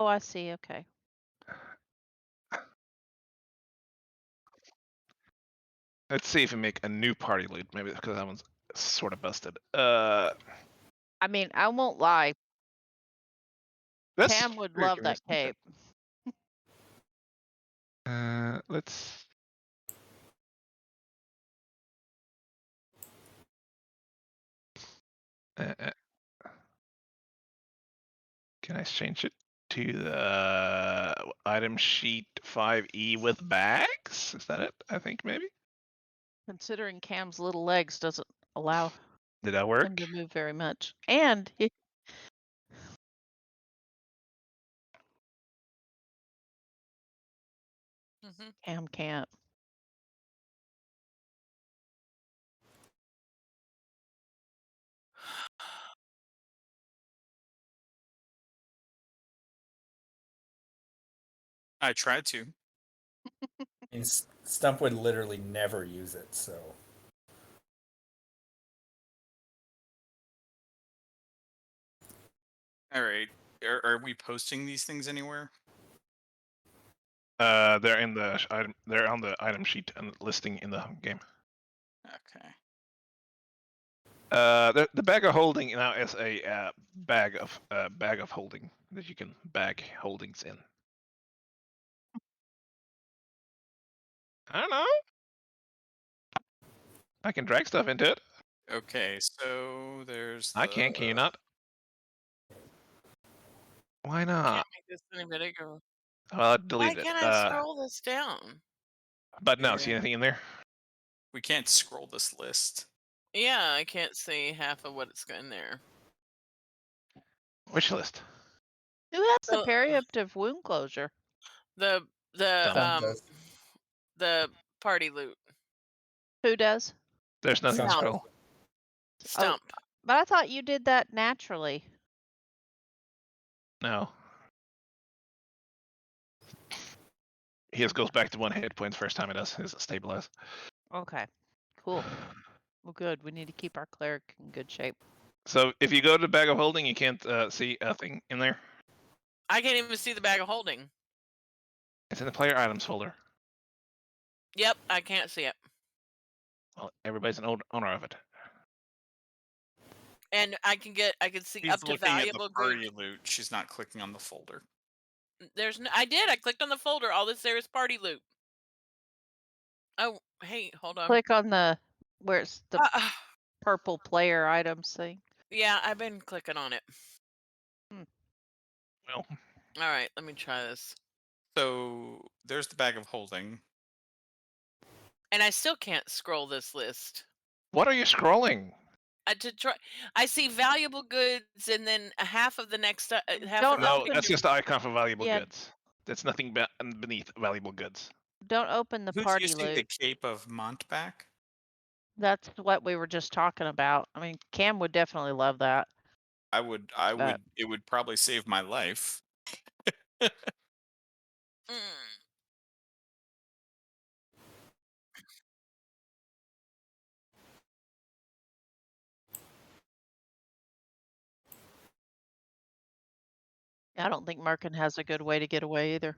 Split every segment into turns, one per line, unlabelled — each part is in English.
Oh, I see. Okay.
Let's see if we make a new party loot. Maybe because that one's sort of busted.
I mean, I won't lie.
That's
Cam would
very
love that
curious.
cape.
Let's. Uh, can I change it to the item sheet 5E with bags? Is that it? I think maybe.
Considering Cam's little legs doesn't allow
Did that
him
work?
to move very much. And he, Cam can't.
I tried to.
And Stump would literally never use it, so.
All right. Are we posting these things anywhere?
They're in the item. They're on the item sheet and listing in the game.
Okay.
The bag of holding now is a bag of holding that you can bag holdings in. I don't know. I can drag stuff into it.
Okay, so there's
I can. Can you not? Why not?
Can't make this any bigger.
Well, I
Why
deleted it.
can't I scroll this down?
But no, see anything in there?
We can't scroll this list.
Yeah, I can't see half of what it's got in there.
Which list?
Who has the
So-
perioperative wound closure?
The
Stump
does.
the party loot.
Who does?
There's nothing to
Stump
scroll.
Stump.
But I thought you did that naturally.
No. His goes back to 1 hit points first time it does. His stabilize.
Okay. Cool. Well, good. We need to keep our cleric in good shape.
So if you go to the bag of holding, you can't see a thing in there.
I can't even see the bag of holding.
It's in the player items folder.
Yep, I can't see it.
Well, everybody's an owner of it.
And I can see
She's
up to
looking at
valuable
the party
goods.
loot. She's not clicking on the folder.
I did. I clicked on the folder. All this there is party loot. Oh, hey, hold on.
Click on the where it's the
Uh,
purple player items thing.
yeah, I've been clicking on it.
Well,
All right, let me try this.
So there's the bag of holding.
And I still can't scroll this list.
what are you scrolling?
I see valuable goods, and then half of the next half.
Don't
of the
No,
open
that's just the icon for valuable
Yeah.
goods. That's nothing beneath valuable goods.
Don't open the
Who's
party
using
loot.
the Cape of Montback?
That's what we were just talking about. I mean, Cam would definitely love that.
I would. It would probably save my life.
Mm.
I don't think Markin has a good way to get away either.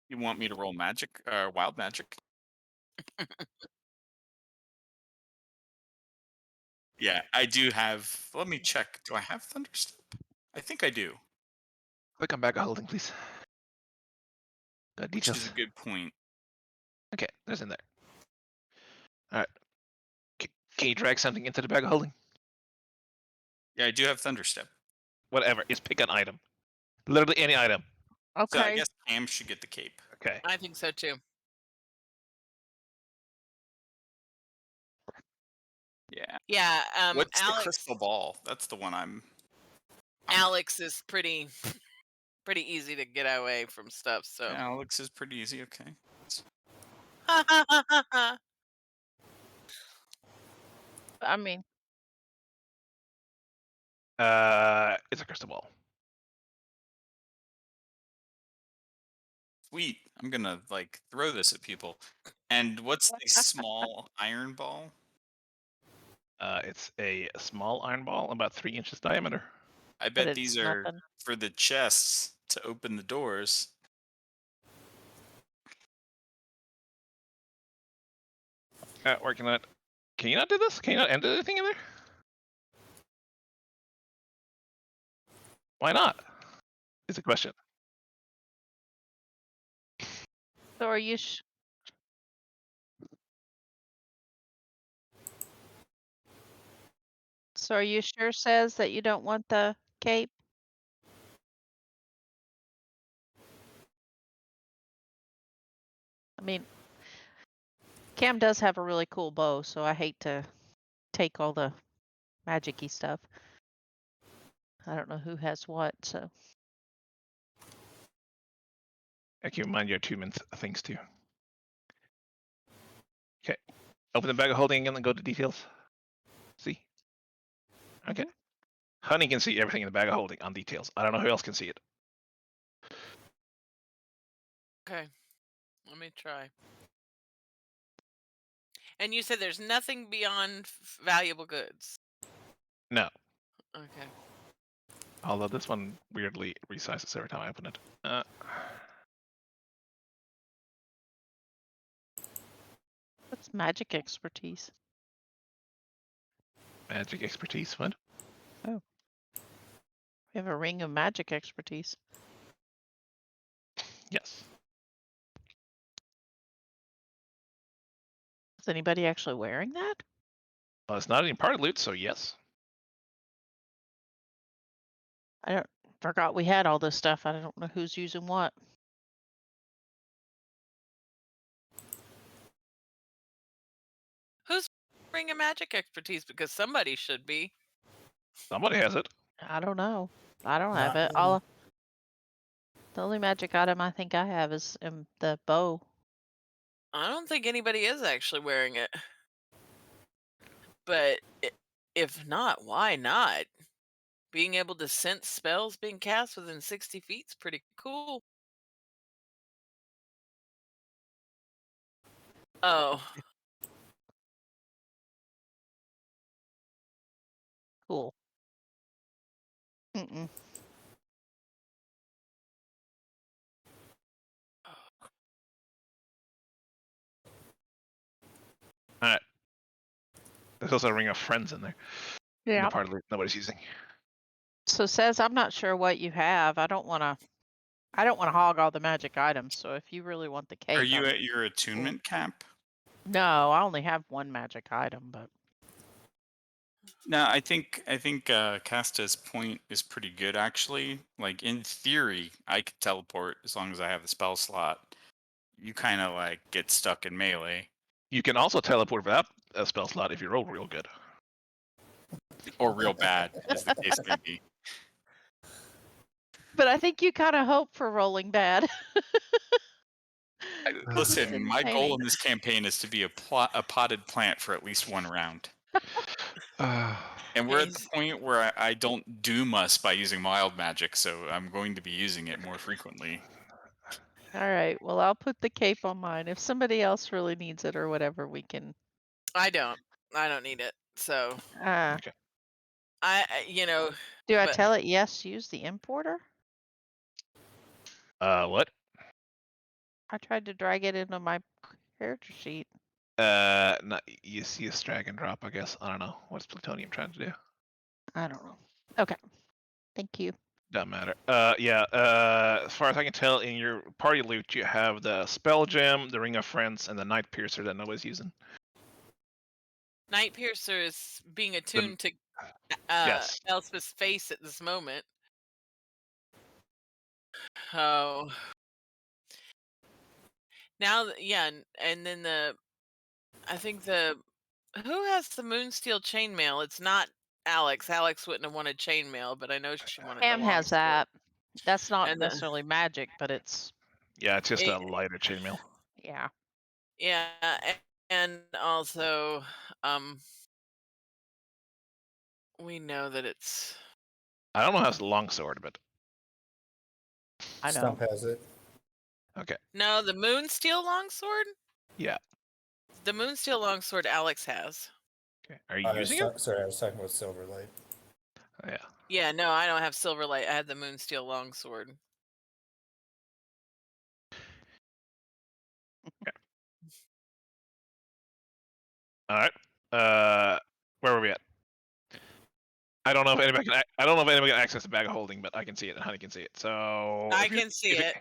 You want me to roll magic? Wild magic? Yeah, I do have. Let me check. Do I have Thunderstep? I think I do.
Click on bag of holding, please. Got
Which
details.
is a good point.
Okay, there's in there. All right. Can you drag something into the bag of holding?
Yeah, I do have Thunderstep.
Whatever. Just pick an item. Literally any item.
Okay.
So I guess Cam should get the cape.
Okay.
I think so too.
Yeah.
Yeah.
What's the
Alex.
crystal ball? That's the one I'm.
Alex is pretty easy to get away from stuff. So.
Yeah, Alex is pretty easy. Okay.
I mean,
It's a crystal ball.
Sweet. I'm gonna throw this at people. And what's the small iron ball?
It's a small iron ball, about 3 inches diameter.
I
But
bet
it's
these are
nothing.
for the chests to open the doors.
Working on it. Can you not do this? Can you not enter anything in there? Why not? Is a question.
So are you So are you sure, Says, that you don't want the cape? I mean, Cam does have a really cool bow, so I hate to take all the magic-y stuff. I don't know who has what, so.
Keep in mind your attunement things too. Okay. Open the bag of holding and then go to details. See? Okay. Honey can see everything in the bag of holding on details. I don't know who else can see it.
Okay. Let me try. And you said there's nothing beyond valuable goods.
No.
Okay.
Although this one weirdly resizes every time I open it.
What's magic expertise?
Magic expertise, what?
We have a ring of magic expertise.
Yes.
Is anybody actually wearing that?
Well, it's not any part of loot, so yes.
I forgot we had all this stuff. I don't know who's using what.
Who's bringing magic expertise? Because somebody should be.
Somebody has it.
I don't know. I don't have
Not
it.
me.
The only magic item I think I have is the bow.
I don't think anybody is actually wearing it. But if not, why not? Being able to sense spells being cast within 60 feet is pretty cool. Oh,
Cool. Mm-mm.
Alright. There's also a ring of friends in there. In
Yeah.
the part of loot nobody's using.
So Says, I'm not sure what you have. I don't want to hog all the magic items. So if you really want the
Are
cape,
you at your attunement cap?
no, I only have one magic item, but
No, I think Casta's point is pretty good actually. Like in theory, I could teleport as long as I have the spell slot. You kind of like get stuck in melee,
You can also teleport without a spell slot if you roll real good.
or real bad, as the case may be.
I think you kind of hope for rolling bad.
Listen, my goal
entertaining.
in this campaign is to be a potted plant for at least one round. And we're at the
he's
point where I don't doom us by using mild magic, so I'm going to be using it more frequently.
All right. Well, I'll put the cape on mine. If somebody else really needs it or whatever, we can.
I don't need it. So
Okay.
Do I
but
tell it yes? Use the importer.
What?
I tried to drag it into my character sheet.
No, you see a drag and drop, I guess. I don't know. What's plutonium trying to do?
I don't know. Okay. Thank you.
Doesn't matter. Yeah. As far as I can tell, in your party loot, you have the spell gem, the ring of friends, and the night piercer that nobody's using.
Night Piercer is being
The,
attuned to
yes.
Elspeth's face at this moment. Oh. Now, yeah, and then I think who has the Moonsteel chainmail? It's not Alex. Alex wouldn't have wanted chainmail, but I know she wanted the
Cam
long
has
sword.
that. That's not
And
necessarily magic, but it's
Yeah, it's just
it,
a lighter chainmail.
yeah.
yeah, and also we know that it's
I don't know how it's a long sword, but
I know.
Stump has it.
okay.
no the Moonsteel longsword.
Yeah.
The Moonsteel longsword Alex has.
Okay. Are you using it?
Sorry, I was talking about Silverlight.
Oh, yeah.
Yeah, no, I don't have Silverlight. I have the Moonsteel Longsword.
All right. Where were we at? I don't know if anybody can access the bag of holding, but I can see it and Honey can see it. So
I can see it.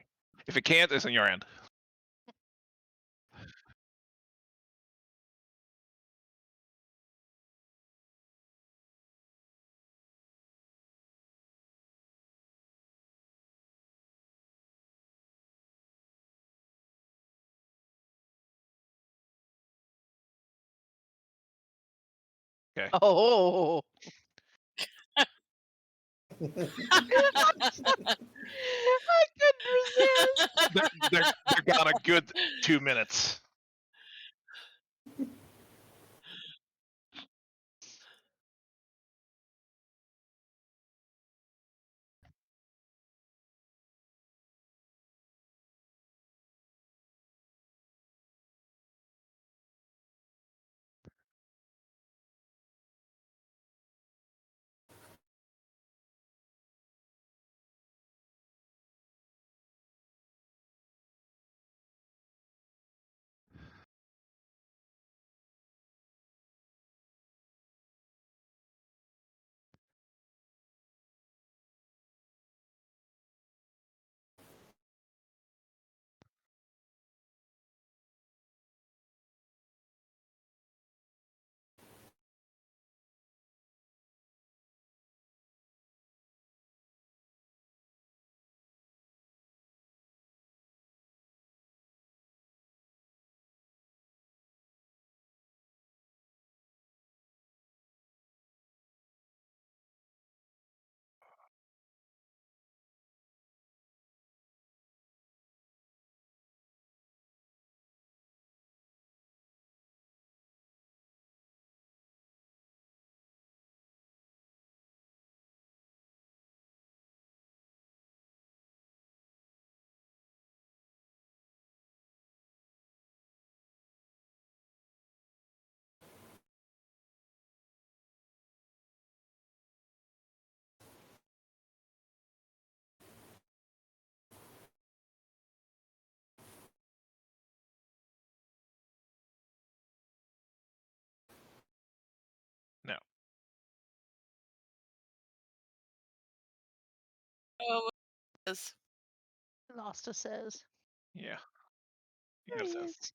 If it can't, it's on your end. Okay.
Oh. I couldn't resist.
They're gone a good 2 minutes. No.
Oh, it is.
Losta says.
Yeah. You
There
got a
he
sense.
is.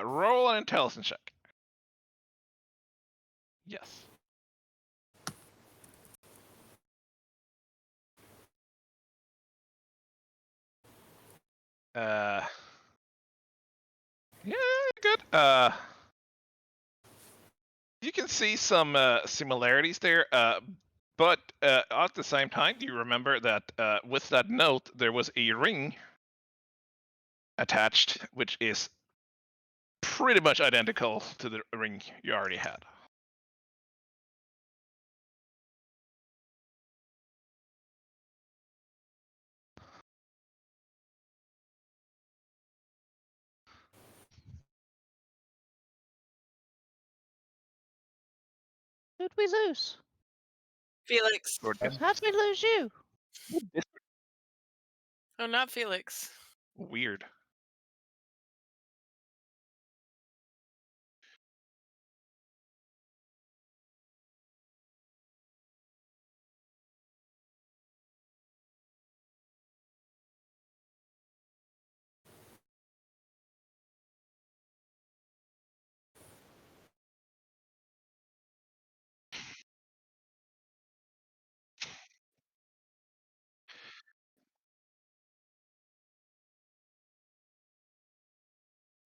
Roll an intelligence check. Yes. Yeah, good. You can see some similarities there, but at the same time, do you remember that with that note there was a ring attached, which is pretty much identical to the ring you already had.
Who'd we lose?
Felix.
Or this
How'd we lose you?
Oh, not Felix.
weird.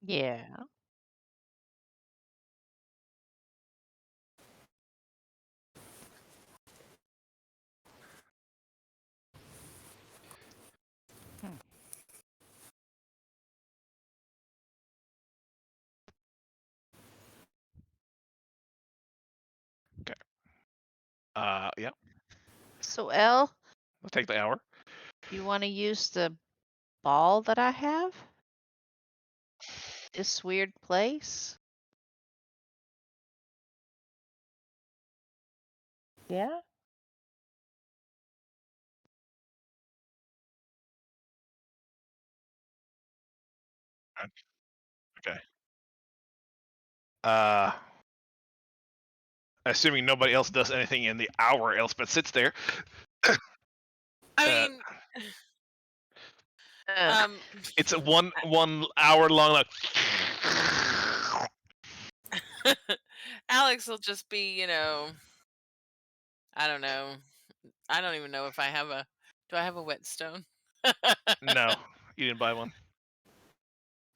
Yeah.
Yeah.
So, Elle,
Let's take the hour.
you want to use the ball that I have? This weird place? Yeah.
Okay. Assuming nobody else does anything in the hour, Elspeth sits there.
I
Uh,
mean, um,
It's a one hour long. Like,
Alex will just be, I don't know. I don't even know if I have a. Do I have a whetstone?
no, you didn't buy one.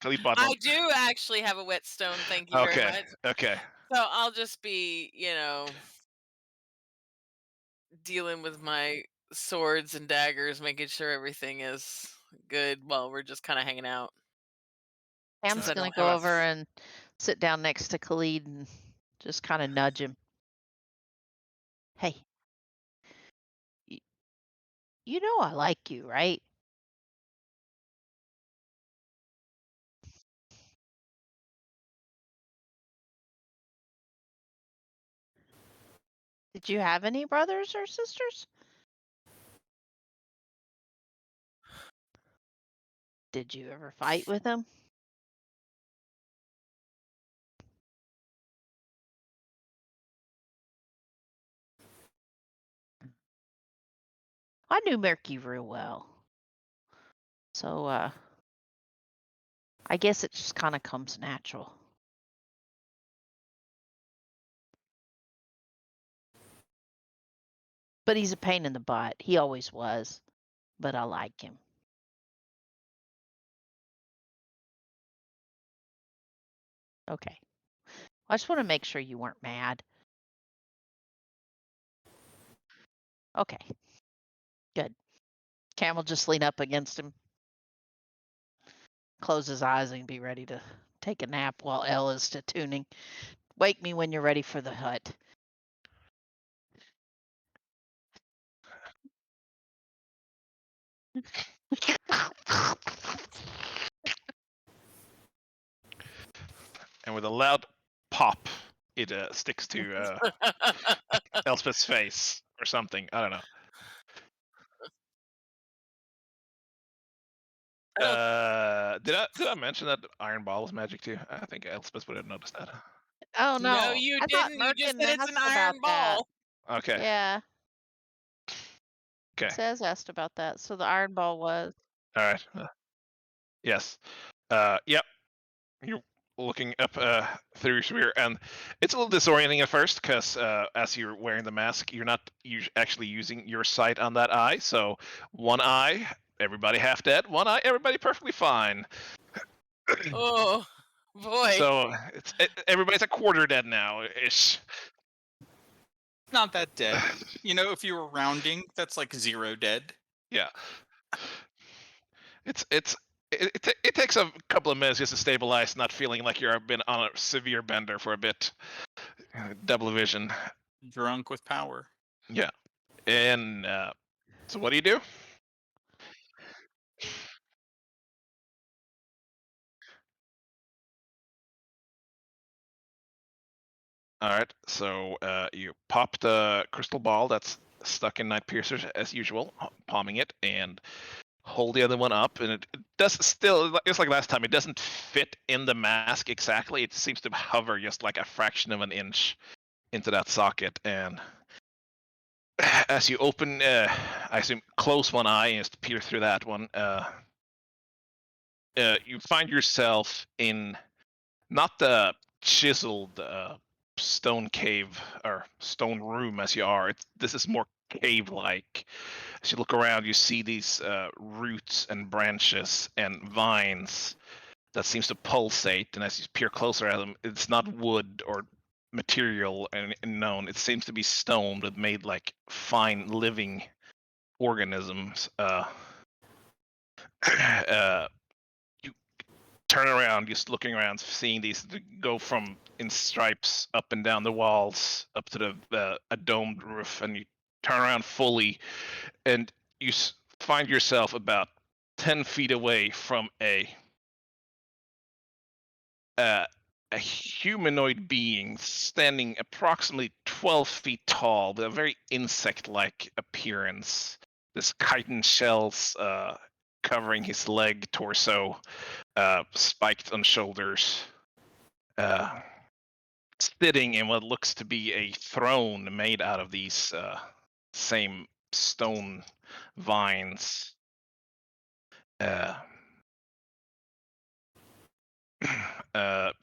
Khalid bought one.
I do actually have a whetstone. Thank you very
Okay.
much.
Okay.
So I'll just be, dealing with my swords and daggers, making sure everything is good while we're just kind of hanging out. Since
Pam's
I
going
don't
to go
have
over and sit down next to Khalid and just kind of nudge him. Hey, y- you know I like you, right? Did you have any brothers or sisters? Did you ever fight with them? I knew Merky real well. So, I guess it just kind of comes natural. But he's a pain in the butt. He always was. But I like him. Okay. I just want to make sure you weren't mad. Okay. Good. Cam will just lean up against him, close his eyes, and be ready to take a nap while Elle is tuning. Wake me when you're ready for the hut.
And with a loud pop, it sticks to Elspeth's face or something. I don't know. Did I mention that Iron Ball was magic too? I think Elspeth would have noticed that.
Oh
No,
no,
you
I thought
didn't. You just
Merkin
said it's
asked
an
about
iron ball.
that.
Okay.
Yeah.
Okay.
Says asked about that. So the iron ball was.
All right. Yes. Yep. You're looking up through your sphere, and it's a little disorienting at first because as you're wearing the mask, you're not actually using your sight on that eye. So one eye, everybody half dead. One eye, everybody perfectly fine.
Oh boy.
So everybody's a quarter dead now ish.
Not that dead. You know, if you were rounding, that's like 0 dead.
Yeah. It takes a couple of minutes just to stabilize, not feeling like you've been on a severe bender for a bit. Double vision.
Drunk with power.
Yeah. And so what do you do? All right. So you pop the crystal ball that's stuck in Night Piercer's as usual, palming it, and hold the other one up, and it does still, just like last time, it doesn't fit in the mask exactly. It seems to hover just like a fraction of an inch into that socket, and as you open, I assume, close one eye and just peer through that one, you find yourself in not the chiseled stone cave or stone room as you are. This is more cave-like. As you look around, you see these roots and branches and vines that seems to pulsate. And as you peer closer at them, it's not wood or material and known. It seems to be stone, but made like fine living organisms. You turn around, just looking around, seeing these go from in stripes up and down the walls, up to a domed roof, and you turn around fully, and you find yourself about 10 feet away from a humanoid being standing approximately 12 feet tall with a very insect-like appearance. This chitin shells covering his leg, torso, spiked on shoulders, sitting in what looks to be a throne made out of these same stone vines.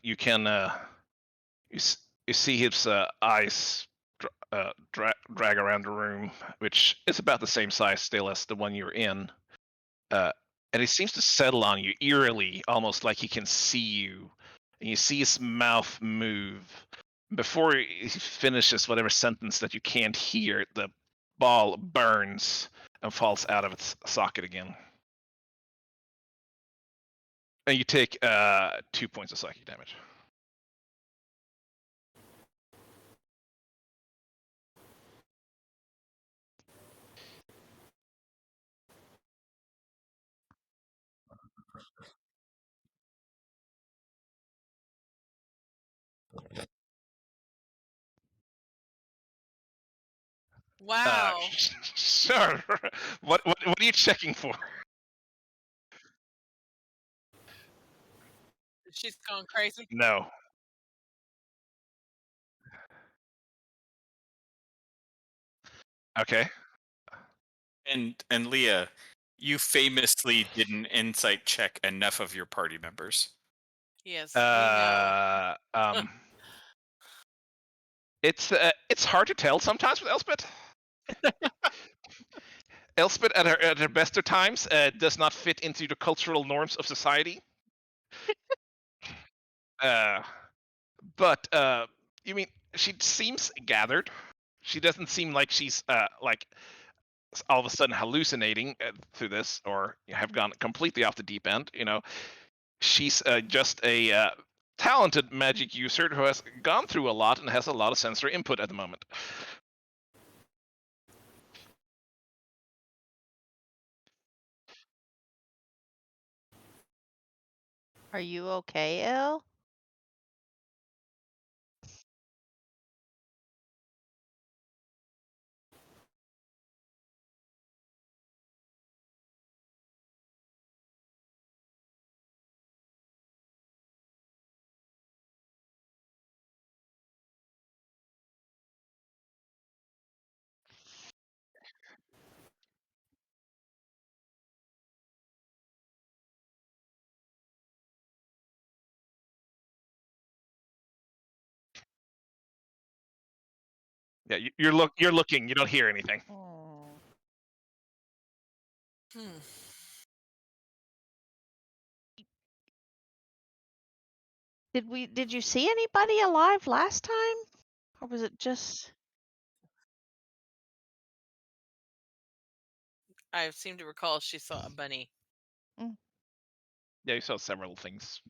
You can you see his eyes drag around the room, which is about the same size still as the one you're in. And he seems to settle on you eerily, almost like he can see you. And you see his mouth move. Before he finishes whatever sentence that you can't hear, the ball burns and falls out of its socket again. And you take 2 points of psychic damage.
Wow.
Sure. What are you checking for?
She's going crazy.
No. Okay.
And Leah, you famously didn't insight check enough of your party members.
Yes, we know.
It's hard to tell sometimes with Elspeth. Elspeth at her best of times does not fit into the cultural norms of society. But you mean she seems gathered? She doesn't seem like she's like all of a sudden hallucinating through this, or have gone completely off the deep end. She's just a talented magic user who has gone through a lot and has a lot of sensory input at the moment.
Are you okay, Elle?
Yeah, you're looking. You don't hear anything.
Oh.
Hmm.
Did you see anybody alive last time? Or was it just
I seem to recall she saw a bunny.
Yeah, you saw several things.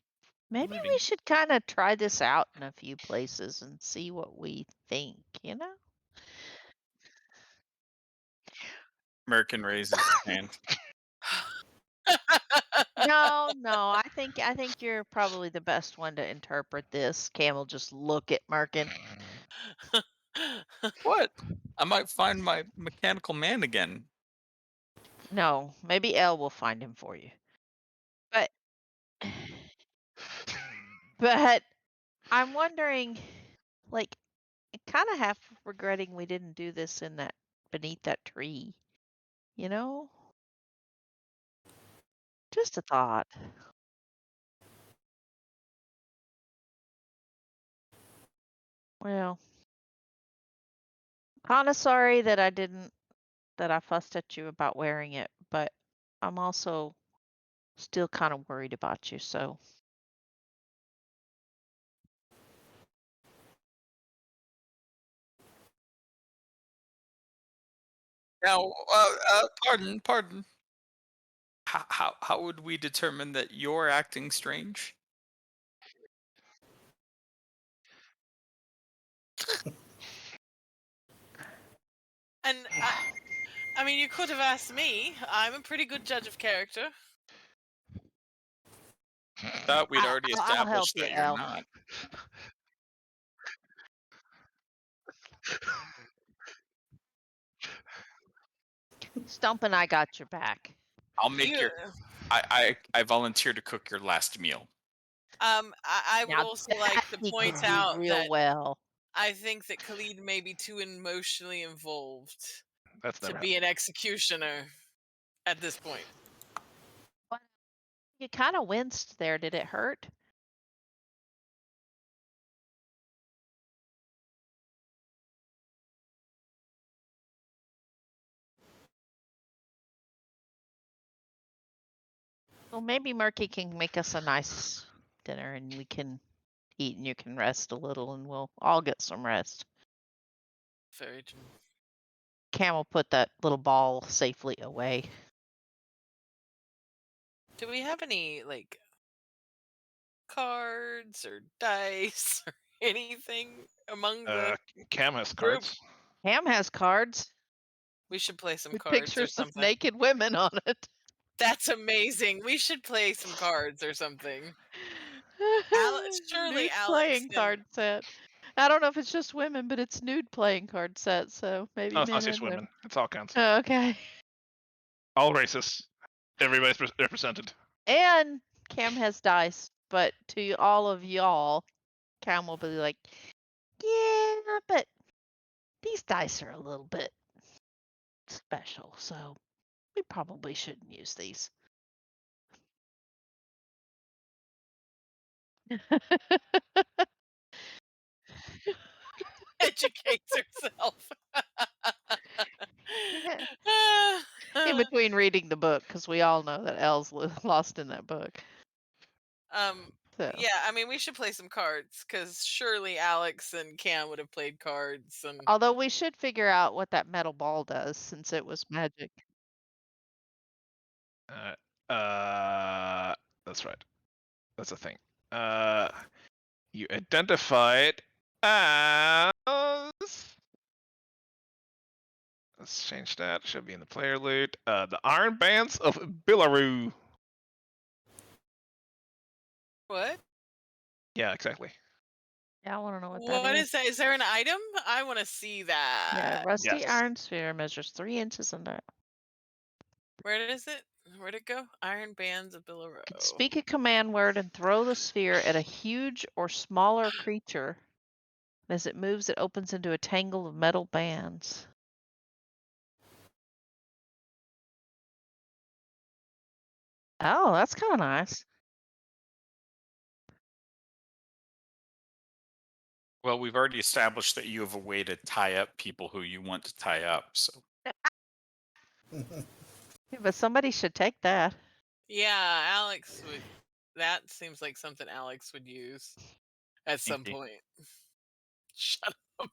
maybe
Moving.
we should kind of try this out in a few places and see what we think,
Merkin raises his hand.
No, I think you're probably the best one to interpret this. Cam will just look at Merkin.
What? I might find my mechanical man again.
No, maybe Elle will find him for you. But but I'm wondering, like, kind of half regretting we didn't do this in that beneath that tree. Just a thought. Well, kind of sorry that I fussed at you about wearing it, but I'm also still kind of worried about you, so.
Now, pardon. How would we determine that you're acting strange?
And I mean, you could have asked me. I'm a pretty good judge of character.
Thought we'd
I'll
already
help
established
you,
that you're
Elle.
not.
Stump and I got your back.
I'll make
You,
I volunteer to cook your last meal.
I would
Now
also
that
like to
he
point
can do
out
real
that
well.
I think that Khalid may be too emotionally involved
That's
to
never
be an executioner at this point.
You kind of winced there. Did it hurt? Well, maybe Murky can make us a nice dinner and we can eat and you can rest a little and we'll all get some rest.
Very true.
Cam will put that little ball safely away.
Do we have any like cards or dice or anything among the
Cam has
group?
cards.
Cam has cards
We should play some
with
cards or
pictures of
something.
naked women on it.
That's amazing. We should play some cards or something. Surely
Nude
Alex
playing
and
card set. I don't know if it's just women, but it's nude playing card set, so maybe
Oh, it's not
men
just
and women.
women. It's all kinds.
Oh, okay.
All races. Everybody's represented.
And Cam has dice, but to all of y'all, Cam will be like, yeah, but these dice are a little bit special, so we probably shouldn't use these.
educates herself.
In between reading the book, because we all know that Elle's lost in that book. So.
Yeah, I mean, we should play some cards because surely Alex and Cam would have played cards. And
Although we should figure out what that metal ball does since it was magic.
That's right. That's a thing. You identified as. Let's change that. Should be in the player loot. The Iron Bands of Billaroo.
what?
Yeah, exactly.
Yeah, I want to know what
What
that
is that? Is there an item? I want to see that.
Yeah, rusty
Yes.
iron sphere measures 3 inches in diameter.
Where is it? Where'd it go? Iron bands of Billaroo.
Speak a command word and throw the sphere at a huge or smaller creature. As it moves, it opens into a tangle of metal bands. Oh, that's kind of nice.
Well, we've already established that you have a way to tie up people who you want to tie up. So
Yeah, but somebody should take that.
Yeah, Alex would. That seems like something Alex would use at some
Indeed.
point. Shut up.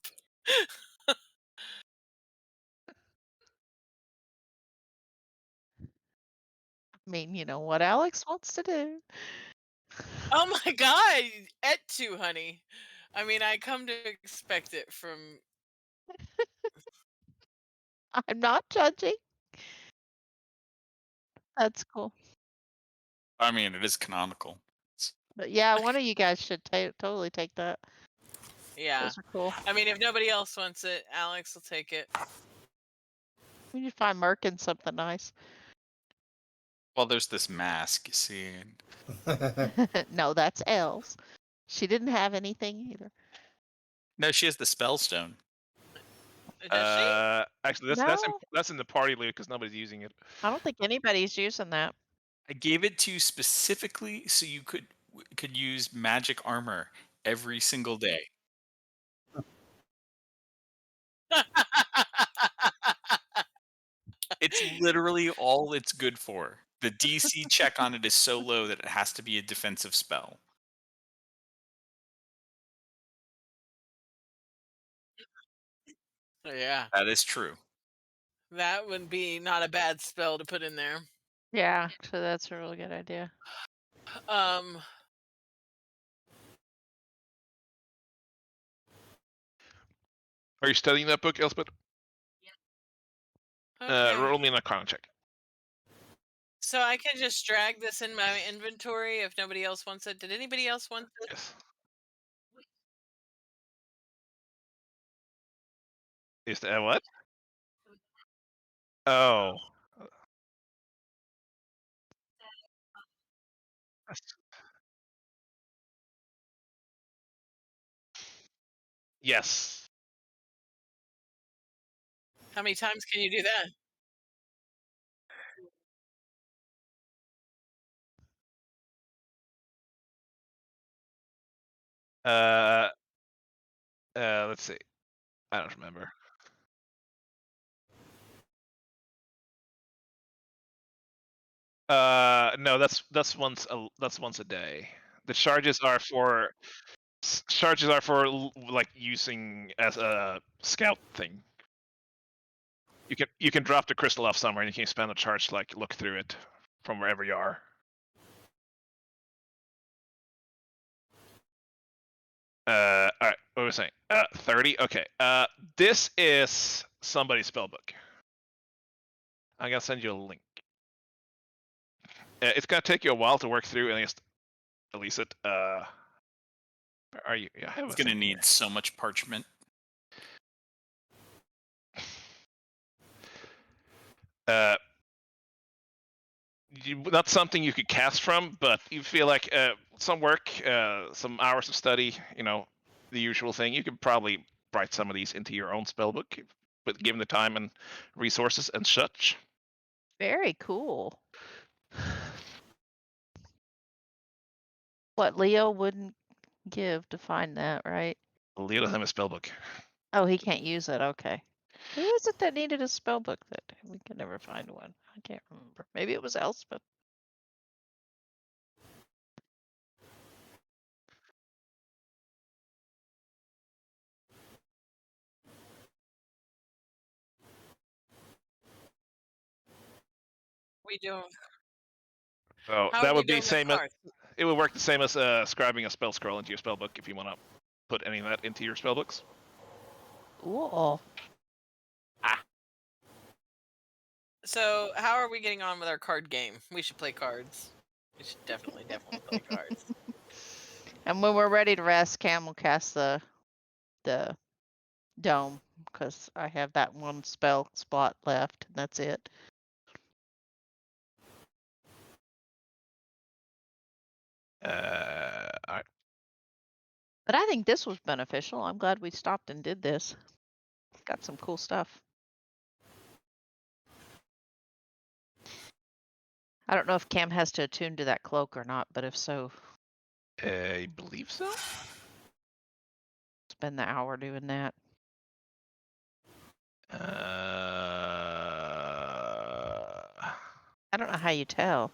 I mean, you know what Alex wants to do.
Oh my god, et tu, honey. I mean, I come to expect it from.
I'm not judging. That's cool.
I mean, it is canonical.
But yeah, one of you guys should totally take that.
Yeah.
Those are cool.
I mean, if nobody else wants it, Alex will take it.
We need to find Merkin something nice.
Well, there's this mask, you see.
No, that's Els. She didn't have anything either.
No, she has the spell stone.
Does she?
Actually,
No.
that's in the party loot because nobody's using it.
I don't think anybody's using that.
I gave it to you specifically so you could use magic armor every single day. It's literally all it's good for. The DC check on it is so low that it has to be a defensive spell.
Yeah,
That is true.
that would be not a bad spell to put in there.
Yeah, so that's a really good idea.
Um,
Are you studying that book, Elspeth?
okay.
Roll me an Arcana check.
So I can just drag this in my inventory if nobody else wants it. Did anybody else want this?
Yes. Is that what? Oh. Yes.
How many times can you do that?
Let's see. I don't remember. No, that's once a day. The charges are for like using as a scout thing. You can drop the crystal off somewhere and you can spend a charge to like look through it from wherever you are. All right, what was I saying? 30. Okay. This is somebody's spellbook. I'm gonna send you a link. It's gonna take you a while to work through and just release it. Where are you? Yeah, I have
It's
a
going to
thing
need
here.
so much parchment.
Not something you could cast from, but you feel like some work, some hours of study, the usual thing. You could probably write some of these into your own spellbook, but given the time and resources and such.
Very cool. What Leo wouldn't give to find that, right?
Leo doesn't have a spellbook.
Oh, he can't use it. Okay. Who was it that needed a spell book that we could never find one? I can't remember. Maybe it was Elspeth.
we doing?
So
How
that
are we
would be
doing with
same as
cards?
it would work the same as scribing a spell scroll into your spellbook if you want to put any of that into your spellbooks.
Cool.
So, how are we getting on with our card game? We should play cards. We should definitely play cards.
And when we're ready to rest, Cam will cast the dome because I have that one spell spot left, and that's it.
All right.
But I think this was beneficial. I'm glad we stopped and did this. Got some cool stuff. I don't know if Cam has to attune to that cloak or not, but if so,
I believe so.
spend the hour doing that. I don't know how you tell.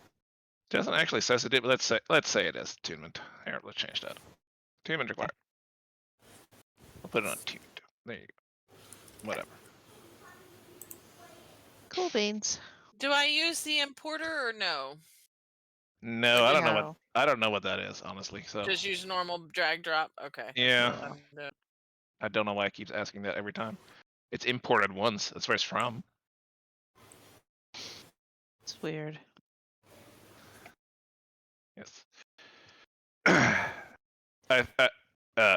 Doesn't actually says it did, but let's say it is attunement. Here, let's change that. Attunement required. I'll put it on attunement. There you go. Whatever.
Cool beans.
Do I use the importer or no?
No, I don't know what
No.
I don't know what that is, honestly. So
Just use normal drag drop. Okay.
yeah,
I'm doing.
I don't know why it keeps asking that every time. It's imported once. That's where it's from.
It's weird.
Yes.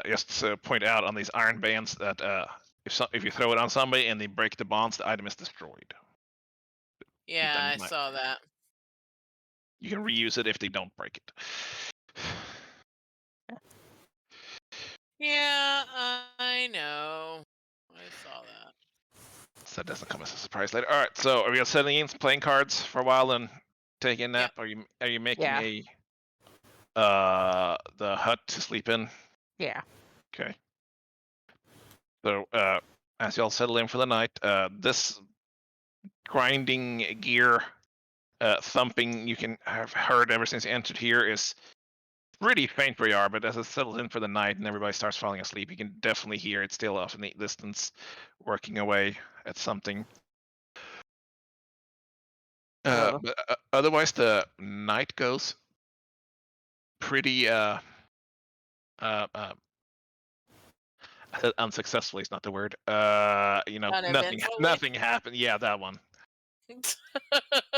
Just to point out on these iron bands that if you throw it on somebody and they break the bonds, the item is destroyed.
Yeah, I
dynamite.
saw that.
You can reuse it if they don't break it.
Yeah, I know. I saw that.
So that doesn't come as a surprise later. All right, so are we settling in, playing cards for a while, and taking a nap? Are you making the hut to sleep in?
Yeah.
Okay. So as y'all settle in for the night, this grinding gear thumping you can have heard ever since you entered here is pretty faint where you are, but as it settles in for the night and everybody starts falling asleep, you can definitely hear it still off in the distance, working away at something. But otherwise, the night goes pretty unsuccessfully is not the word. Nothing happened. Yeah, that one.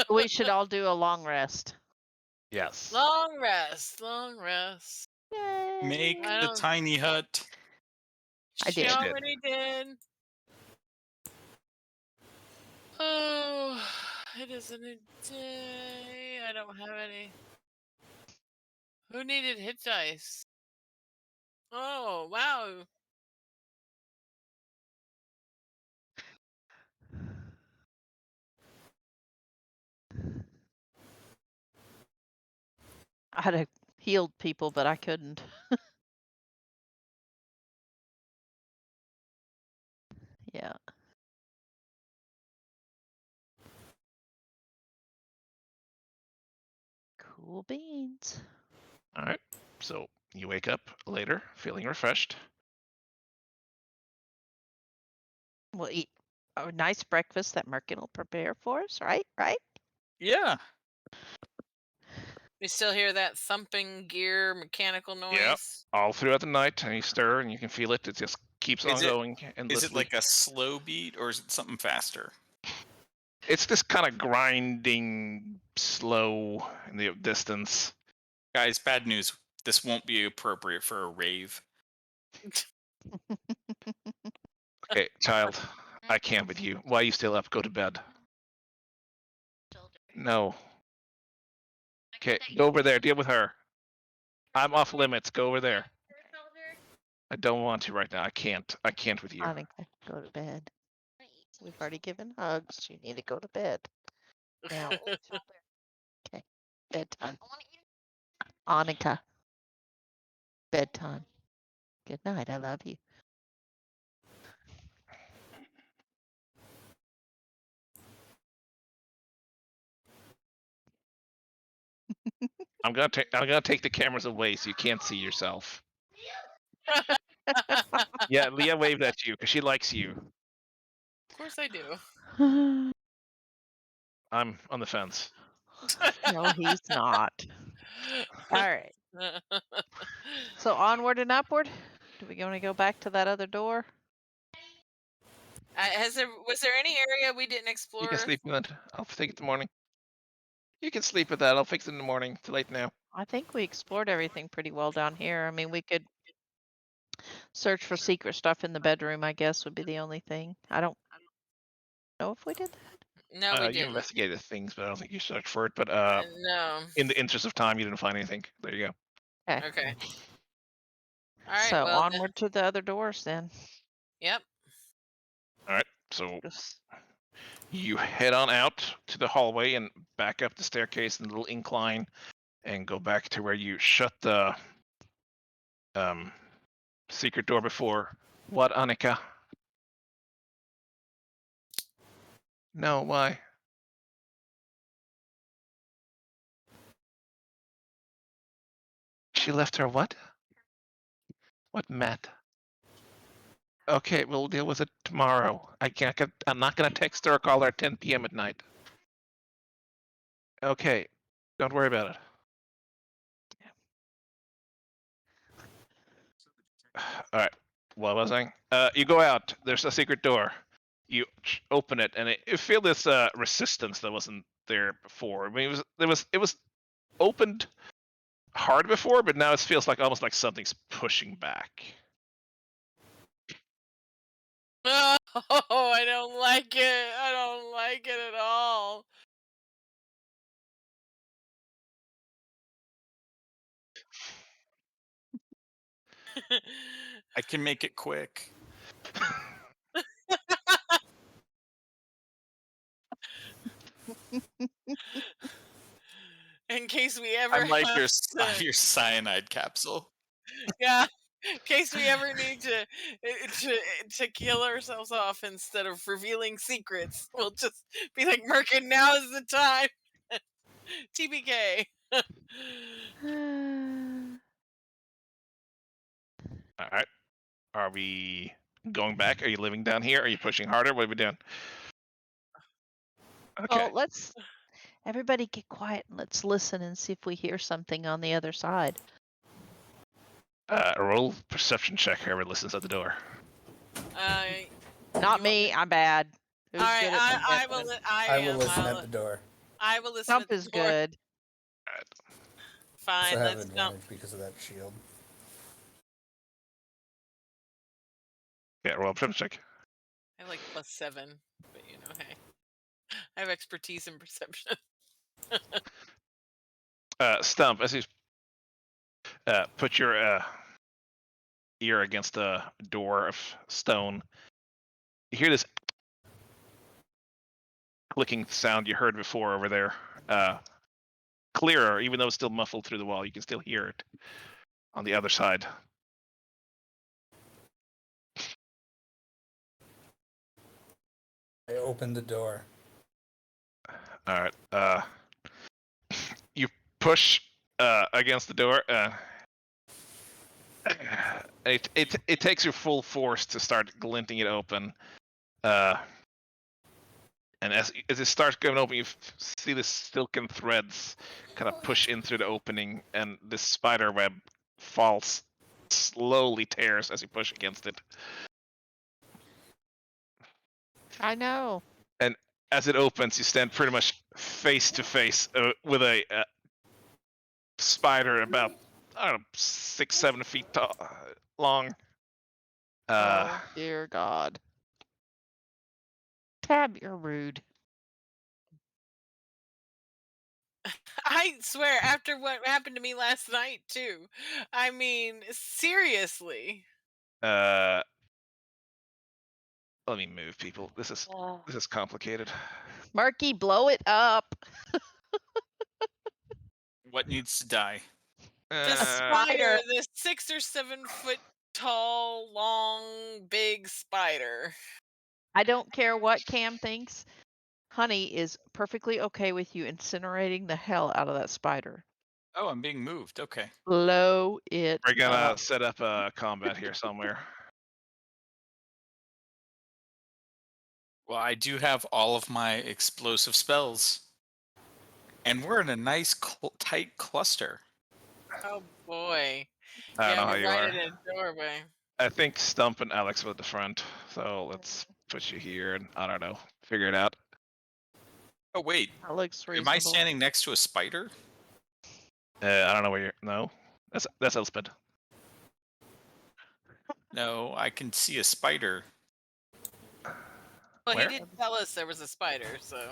We should all do a long rest.
Yes.
Long rest. Long rest.
Yay.
Make
I
the
don't-
tiny hut.
I
She
did.
already did. Oh, it isn't a day. I don't have any. Who needed hit dice? Oh, wow.
I had have healed people, but I couldn't. Yeah. Cool beans.
All right. So you wake up later, feeling refreshed.
We'll eat a nice breakfast that Merkin will prepare for us, right? Right?
Yeah.
We still hear that thumping gear mechanical noise?
All throughout the night, and you stir, and you can feel it. It just keeps on going endlessly.
Is it like a slow beat or is it something faster?
It's this kind of grinding, slow in the distance.
Guys, bad news. This won't be appropriate for a rave.
Okay, child, I can't with you. Why are you still up? Go to bed. No. Okay, go over there. Deal with her. I'm off limits. Go over there. I don't want to right now. I can't. I can't with you.
Annika, go to bed. We've already given hugs. You need to go to bed. Now. Okay. Bedtime. Annika. Bedtime. Good night. I love you.
I'm gonna take the cameras away so you can't see yourself. Yeah, Leah waved at you because she likes you.
Of course I do.
I'm on the fence.
No, he's not. All right. So onward and upward. Do we want to go back to that other door?
Was there any area we didn't
You
explore?
can sleep in it. I'll take it in the morning. You can sleep with that. I'll fix it in the morning. Too late now.
I think we explored everything pretty well down here. I mean, we could search for secret stuff in the bedroom, I guess, would be the only thing. I don't know if we did that.
No, we
You
didn't.
investigated things, but I don't think you searched for it. But
No.
in the interest of time, you didn't find anything. There you go.
Okay. All right.
So
well,
onward to the other doors then.
Yep.
All right. So
Just
you head on out to the hallway and back up the staircase and the little incline, and go back to where you shut the secret door before. What, Annika? No, why? She left her what? What mat? Okay, we'll deal with it tomorrow. I'm not gonna text her or call her at 10 p.m. at night. Okay, don't worry about it. All right. What was I saying? You go out. There's a secret door. You open it, and you feel this resistance that wasn't there before. I mean, it was opened hard before, but now it feels like almost like something's pushing back.
Oh, I don't like it. I don't like it at all.
I can make it quick.
In case we ever
I'm like
have to,
your cyanide capsule.
yeah, in case we ever need to kill ourselves off instead of revealing secrets, we'll just be like, Merkin, now is the time. TBK.
All right. Are we going back? Are you living down here? Are you pushing harder? What are we doing? Okay.
well, let's everybody get quiet and let's listen and see if we hear something on the other side.
Roll perception check. Whoever listens at the door.
Not
You want
me. I'm bad. Who's
all right,
good at
I will.
perception?
I will listen at the door.
I will listen
Stump
at the
is
door.
good.
Fine,
So I have
let's
advantage
jump.
because of that shield.
Yeah, roll a perception check.
I have like +7, but hey, I have expertise in perception.
Stump, as you put your ear against the door of stone, you hear this clicking sound you heard before over there. Clearer, even though it's still muffled through the wall, you can still hear it on the other side.
I opened the door.
All right. You push against the door. It takes your full force to start glinting it open. And as it starts going open, you see the silken threads kind of push in through the opening, and this spider web falls, slowly tears as you push against it.
I know.
And as it opens, you stand pretty much face to face with a spider about, I don't know, 6-7 feet tall, long.
Oh dear God. Tab, you're rude.
I swear, after what happened to me last night too. I mean, seriously.
Let me move, people. This is complicated.
Marky, blow it up.
What needs to die?
The spider, the 6 or 7 foot tall, long, big spider.
I don't care what Cam thinks. Honey is perfectly okay with you incinerating the hell out of that spider.
Oh, I'm being moved. Okay.
Blow it
We're gonna
up.
set up a combat here somewhere.
Well, I do have all of my explosive spells. And we're in a nice tight cluster.
Oh boy.
I don't
Yeah,
know how
we're
you
right
are.
in a doorway.
I think Stump and Alex were at the front, so let's put you here and I don't know, figure it out.
Oh wait,
That looks
am I
reasonable.
standing next to a spider?
I don't know where you're. No, that's Elspeth.
No, I can see a spider.
Well, he
Where?
did tell us there was a spider, so.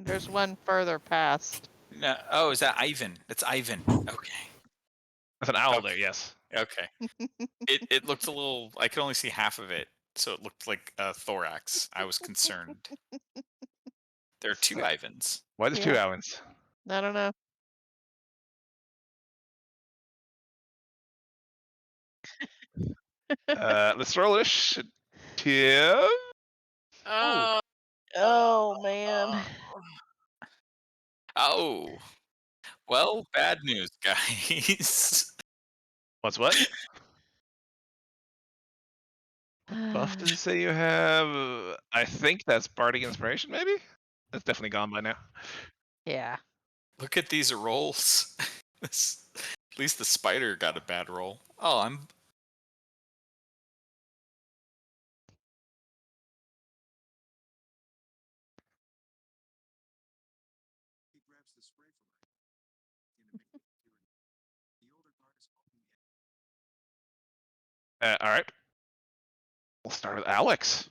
There's one further past.
No, oh, is that Ivan? That's Ivan. Okay.
There's an owl
Okay.
there. Yes.
Okay. It looked a little. I could only see half of it, so it looked like a thorax. I was concerned. There are two Ivans.
Why there's two
Yeah.
Alans?
I don't know.
Let's roll this. Tim.
Oh.
Oh man.
Oh, well, bad news, guys.
What's what? Buff does it say you have? I think that's Bardic Inspiration, maybe? That's definitely gone by now.
Yeah.
Look at these rolls. At least the spider got a bad roll. Oh, I'm.
Alright. We'll start with Alex.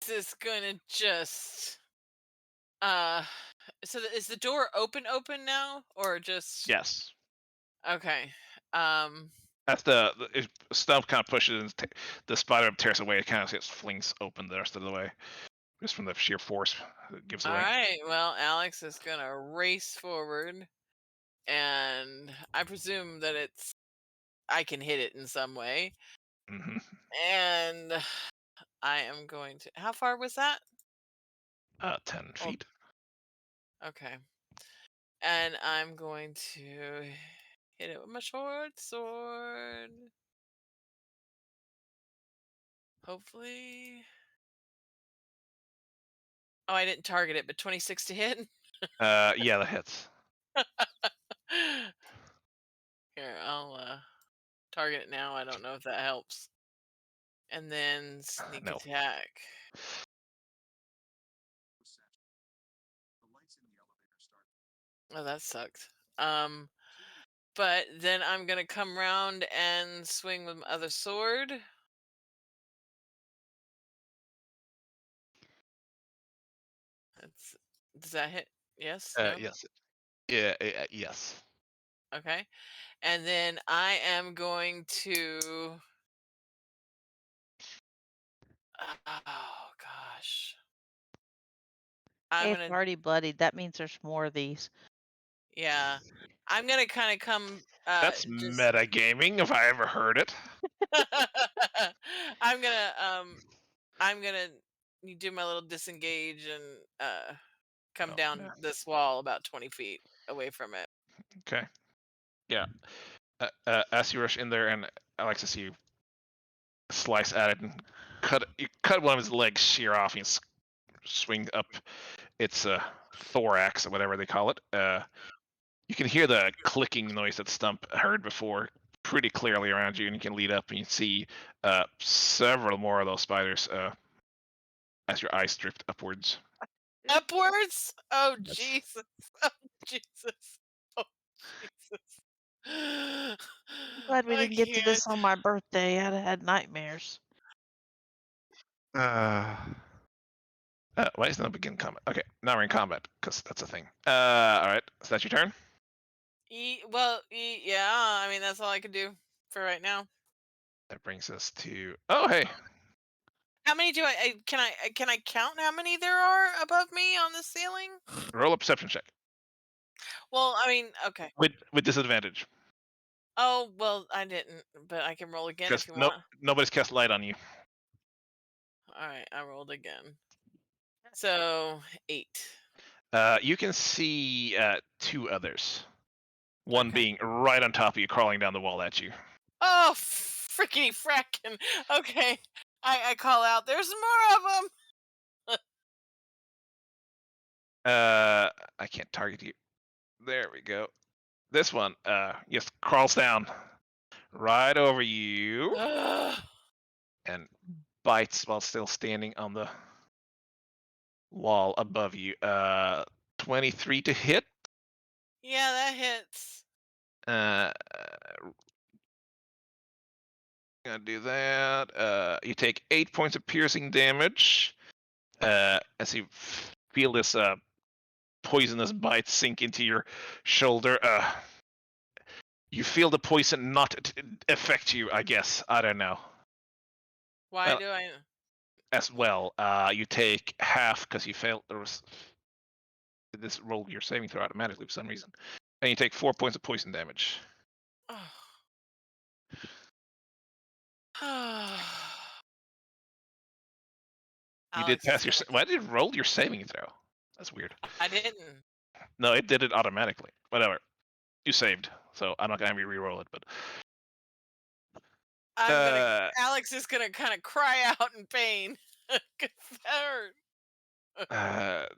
This is gonna just. So is the door open now, or just?
Yes.
Okay.
That's Stump kind of pushes and the spider tears away. It kind of just flings open the rest of the way. Just from the sheer force it gives
All
away.
right. Well, Alex is gonna race forward, and I presume that I can hit it in some way,
hmm
and I am going to. How far was that?
10
Oh,
feet.
okay. And I'm going to hit it with my short sword. Hopefully. Oh, I didn't target it, but 26 to hit.
Yeah, that hits.
Here, I'll target it now. I don't know if that helps. And then sneak
No.
attack. Oh, that sucked. But then I'm gonna come round and swing with my other sword. That's, does that hit? Yes? No?
Yes. Yeah, yes.
Okay. And then I am going to. Oh gosh. I'm
Hey, it's
gonna.
already bloodied. That means there's more of these.
Yeah. I'm gonna kind of come.
That's
Just.
metagaming if I ever heard it.
I'm gonna. I'm gonna do my little disengage and come
Oh,
down
yeah.
this wall about 20 feet away from it.
Okay. Yeah. As you rush in there, and Alexis, you slice at it and you cut one of his legs sheer off and swing up its thorax or whatever they call it. You can hear the clicking noise that Stump heard before pretty clearly around you, and you can lead up and you see several more of those spiders as your eyes drift upwards.
Upwards? Oh
Yes.
Jesus! Oh Jesus! Oh Jesus!
I'm glad we
I
didn't get to
can't.
this on my birthday. I'd have had nightmares.
Why isn't that begin combat? Okay, now we're in combat because that's a thing. All right, is that your turn?
Yeah. I mean, that's all I can do for right now.
That brings us to. Oh, hey.
How many do can I count how many there are above me on the ceiling?
Roll a perception check
Well, I mean, okay.
with disadvantage
Oh well, I didn't, but I can roll again
because
if you want.
nobody's cast light on you.
All right, I rolled again. So 8.
You can see two others. One
Okay.
being right on top of you, crawling down the wall at you.
Oh, frickety frackin'. Okay. I call out, there's more of them.
I can't target you. There we go. This one, just crawls down right over you
Ugh.
and bites while still standing on the wall above you. 23 to hit.
Yeah, that hits.
Gonna do that. You take 8 points of piercing damage. As you feel this poisonous bite sink into your shoulder. You feel the poison not affect you, I guess. I don't know.
Why
Well,
do I?
as well, you take half because you failed. This roll your saving throw automatically for some reason, and you take 4 points of poison damage. You did
Alex
pass
is
your.
gonna.
Why did it roll your saving throw? That's weird.
I didn't.
No, it did it automatically. Whatever. You saved, so I'm not gonna have you re-roll it. But
I'm gonna. Alex is gonna kind of cry out in pain. 'Cause that hurt.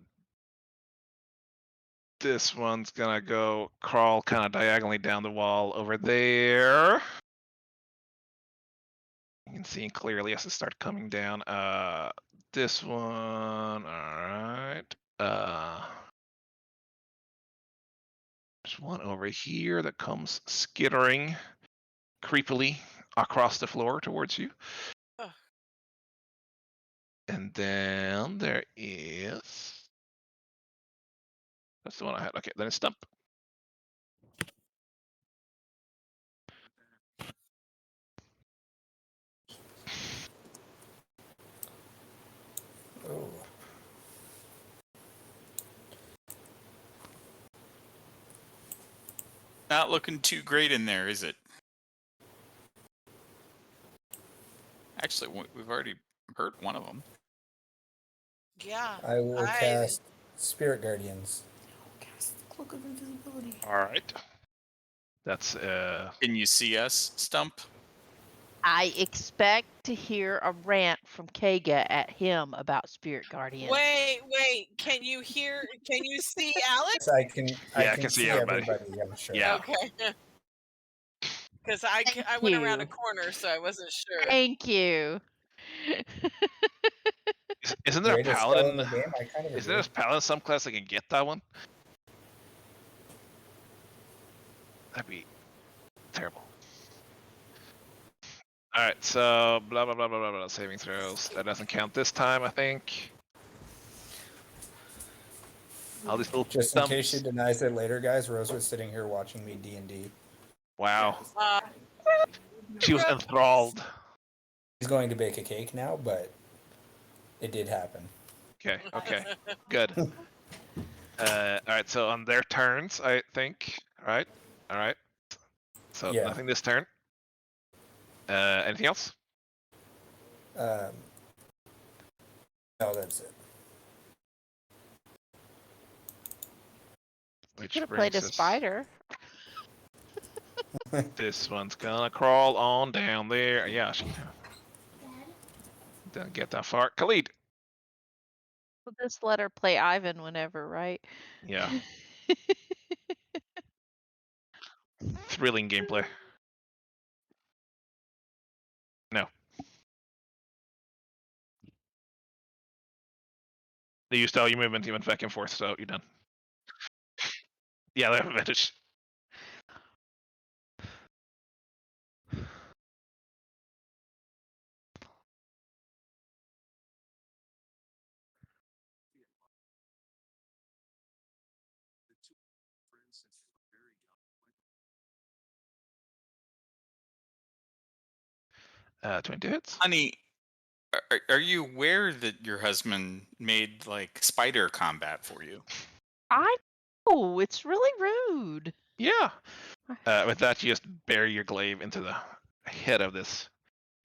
This one's gonna go crawl kind of diagonally down the wall over there. You can see clearly as it starts coming down. This one, all right. There's one over here that comes skittering creepily across the floor towards you.
Ugh.
And then there is. That's the one I had. Okay, then it's Stump.
Oh.
Not looking too great in there, is it? Actually, we've already hurt one of them.
Yeah.
I will cast Spirit Guardians.
Cast Cloak of Invisibility.
All right. That's
Can you see us, Stump?
I expect to hear a rant from Kega at him about Spirit Guardians.
Wait. Can you hear? Can you see Alex?
I can.
Yeah,
I can see everybody. I'm sure.
Yeah.
Okay. Because I
Thank
went around a
you.
corner, so I wasn't sure.
Thank you.
Isn't there a
Greatest spell in
paladin?
the game. I kind of
Is there a
agree.
paladin some class that can get that one? That'd be terrible. All right, so blah blah blah blah blah blah. Saving throws. That doesn't count this time, I think. All these little
Just in
stumps.
case she denies it later, guys. Rose was sitting here watching me D&D.
Wow,
Uh,
she was enthralled.
He's going to bake a cake now, but it did happen.
Okay, good. All right, so on their turns, I think. All right. So
Yeah.
nothing this turn. Anything else?
No, that's it.
Which
Could have played a
brings us-
spider.
This one's gonna crawl on down there. Yeah, she doesn't get that far. Khalid.
We'll just let her play Ivan whenever, right?
Yeah. Thrilling gameplay. No. You used all your movement, you went back and forth, so you're done. Yeah, they have advantage. Uh, 20 hits.
Honey, are you aware that your husband made like spider combat for you?
I know, it's really rude.
Yeah. With that, you just bury your glaive into the head of this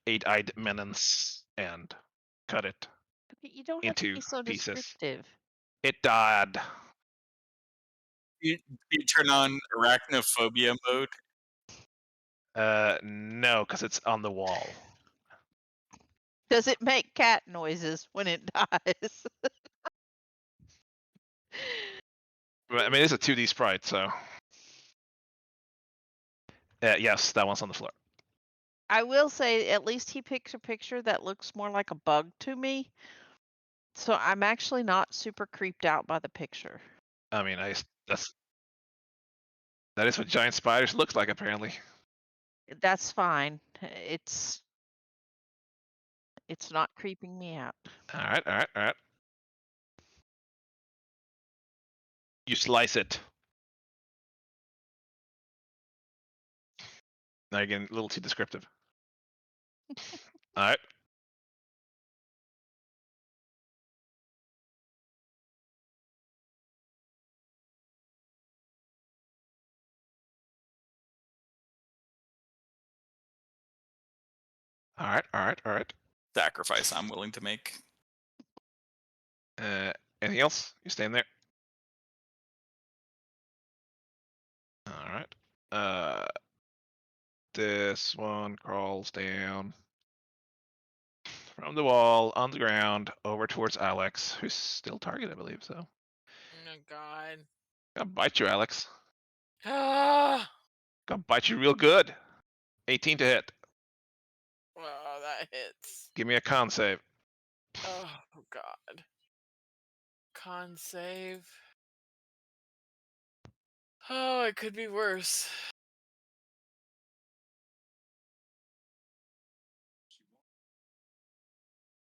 8-eyed menace and cut it.
You don't have to
Into
be so
pieces.
descriptive.
It died.
You turn on arachnophobia mode.
No, because it's on the wall.
Does it make cat noises when it dies?
But, I mean, it's a 2D sprite, so. Yes, that one's on the floor.
I will say, at least he picks a picture that looks more like a bug to me. So I'm actually not super creeped out by the picture.
I mean, that is what giant spiders looks like, apparently.
That's fine. It's not creeping me out.
All right, all right, all right. You slice it. Now you're getting a little too descriptive. All right. All right, all right, all right.
Sacrifice I'm willing to make.
Anything else? You staying there? All right. This one crawls down from the wall on the ground over towards Alex, who's still target, I believe. So,
Oh God.
gonna bite you, Alex.
Ah,
Gonna bite you real good. 18 to hit.
oh, that hits.
Give me a con save.
Oh God. Con save. Oh, it could be worse.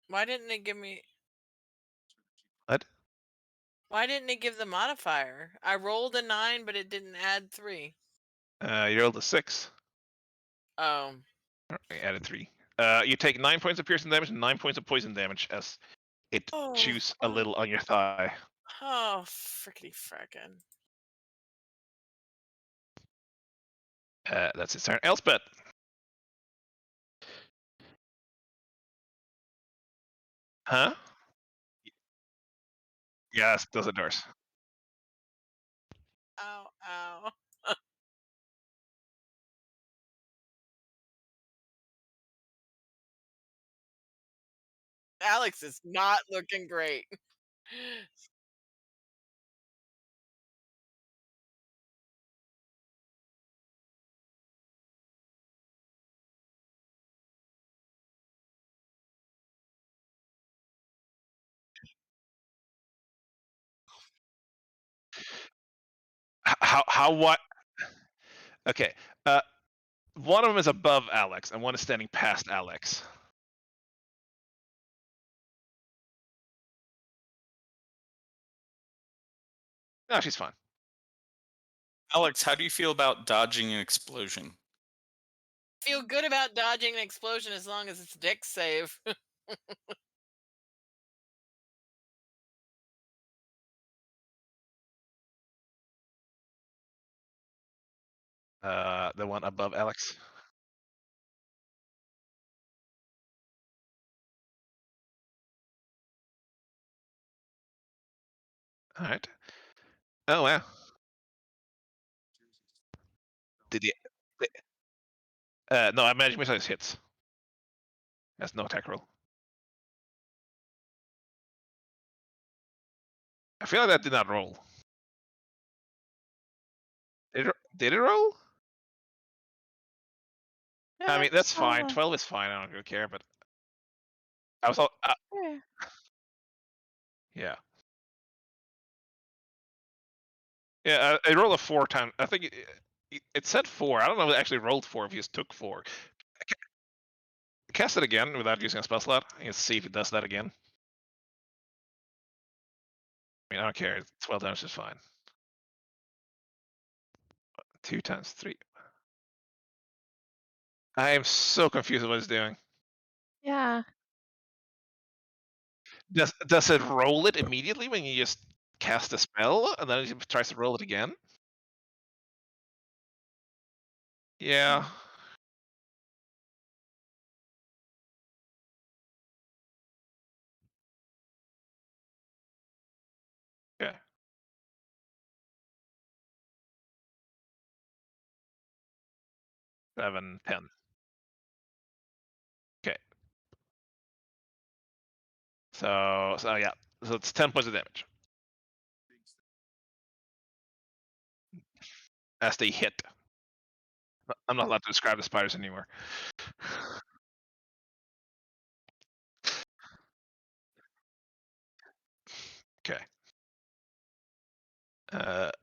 Why didn't it give me?
What?
Why didn't it give the modifier? I rolled a 9, but it didn't add 3.
You rolled a 6.
Oh.
I added 3. You take 9 points of piercing damage and 9 points of poison damage as it
Oh.
chews a little on your thigh.
Oh, frickety frackin'.
That's its turn. Elspeth. Huh? Yes, those are doors.
Ow, ow. Alex is not looking great.
How what? Okay. One of them is above Alex, and one is standing past Alex. No, she's fine.
Alex, how do you feel about dodging an explosion?
Feel good about dodging an explosion as long as it's Dex save.
The one above Alex. All right. Oh wow. Did he? No, I managed missiles hits. That's no attack roll. I feel like that did not roll. Did it roll? I mean, that's fine. 12 is fine. I don't really care, but I was all.
Yeah.
Yeah. Yeah, I rolled a 4 time. I think it said 4. I don't know if it actually rolled 4 if you just took 4. Cast it again without using a spell slot. And see if it does that again. I mean, I don't care. 12 damage is fine. 2 times 3. I am so confused with what it's doing.
Yeah.
Does it roll it immediately when you just cast a spell and then it tries to roll it again? Yeah. Okay. 7, 10. Okay. So yeah. So it's 10 points of damage. as they hit. I'm not allowed to describe the spiders anymore. Okay. Alright.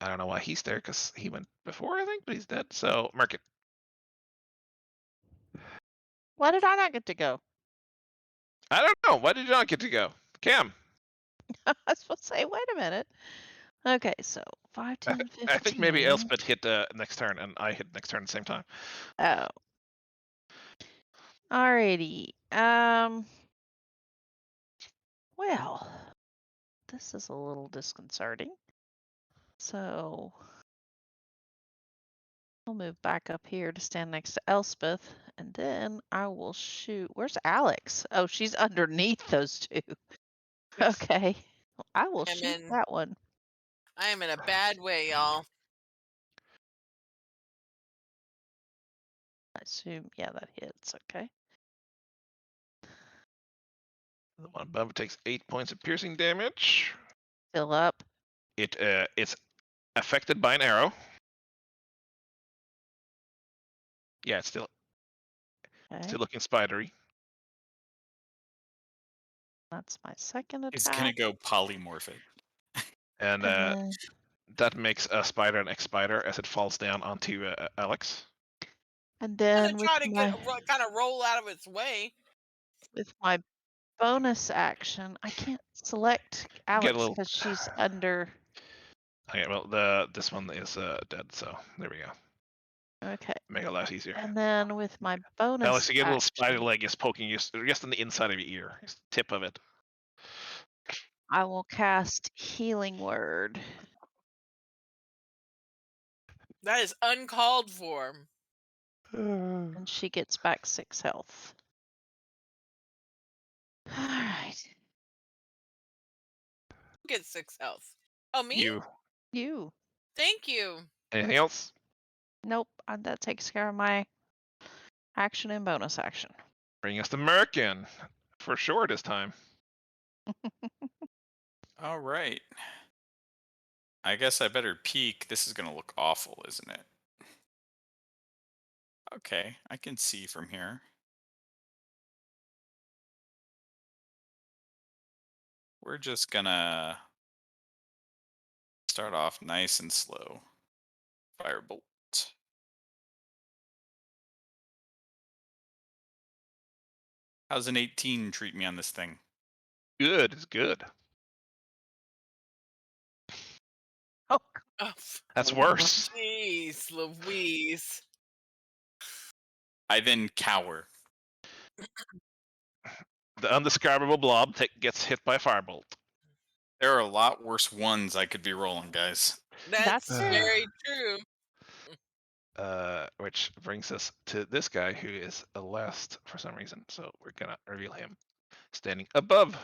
I don't know why he's there because he went before, I think, but he's dead. So mark it.
Why did I not get to go?
I don't know. Why did you not get to go? Cam.
I was supposed to say, wait a minute. Okay, so 5, 10, 15.
I think maybe Elspeth hit next turn and I hit next turn at the same time.
Oh. Alrighty. Well, this is a little disconcerting. So I'll move back up here to stand next to Elspeth, and then I will shoot. Where's Alex? Oh, she's underneath those two. Okay. Well, I will
I'm
shoot
in.
that one.
I am in a bad way, y'all.
I assume, yeah, that hits. Okay.
The one above takes 8 points of piercing damage.
Fill up.
It's affected by an arrow. Yeah, it's still
Okay.
looking spidery.
That's my second
It's gonna
attack.
go polymorph it.
And
And then
that makes a spider an X-spider as it falls down onto Alex.
and
I'm
then
gonna try to kind of roll out of its way.
with my bonus action, I can't select Alex
little-
because she's under.
Okay, well this one is dead, so there we go.
Okay.
Make it life easier.
And then with my bonus
Alex, you get a little spider
action,
leg is poking you just on the inside of your ear. Just the tip of it.
I will cast Healing Word.
That is uncalled for.
And she gets back 6 health. Alright.
Who gets 6 health? Oh, me?
You.
Thank you.
Anything else?
Nope. That takes care of my action and bonus action.
Bring us the Merkin. For sure this time.
All right. I guess I better peek. This is gonna look awful, isn't it? Okay, I can see from here. We're just gonna start off nice and slow. Firebolt. How's an 18 treat me on this thing?
Good, it's good.
Oh,
Oh,
That's worse.
jeez, Louise.
I then cower.
The undescribable blob gets hit by a firebolt.
There are a lot worse ones I could be rolling, guys.
That's
fair.
very true.
Which brings us to this guy who is last for some reason. So we're gonna reveal him standing above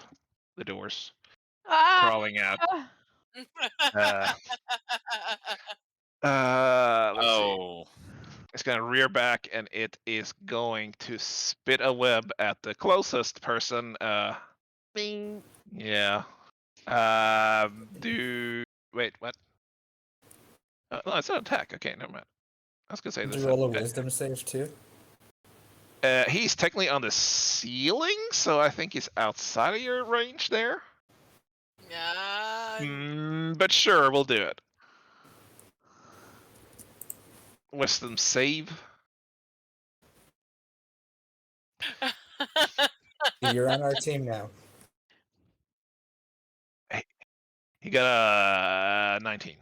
the doors, crawling out. Let's see.
Oh,
It's gonna rear back and it is going to spit a web at the closest person.
Bing.
Yeah. Wait, what? No, it's an attack. Okay, never mind. I was gonna say
Did
this.
you roll a wisdom save too?
He's technically on the ceiling, so I think he's outside of your range there.
Yeah.
But sure, we'll do it. Wisdom save.
You're on our team now.
He got a 19.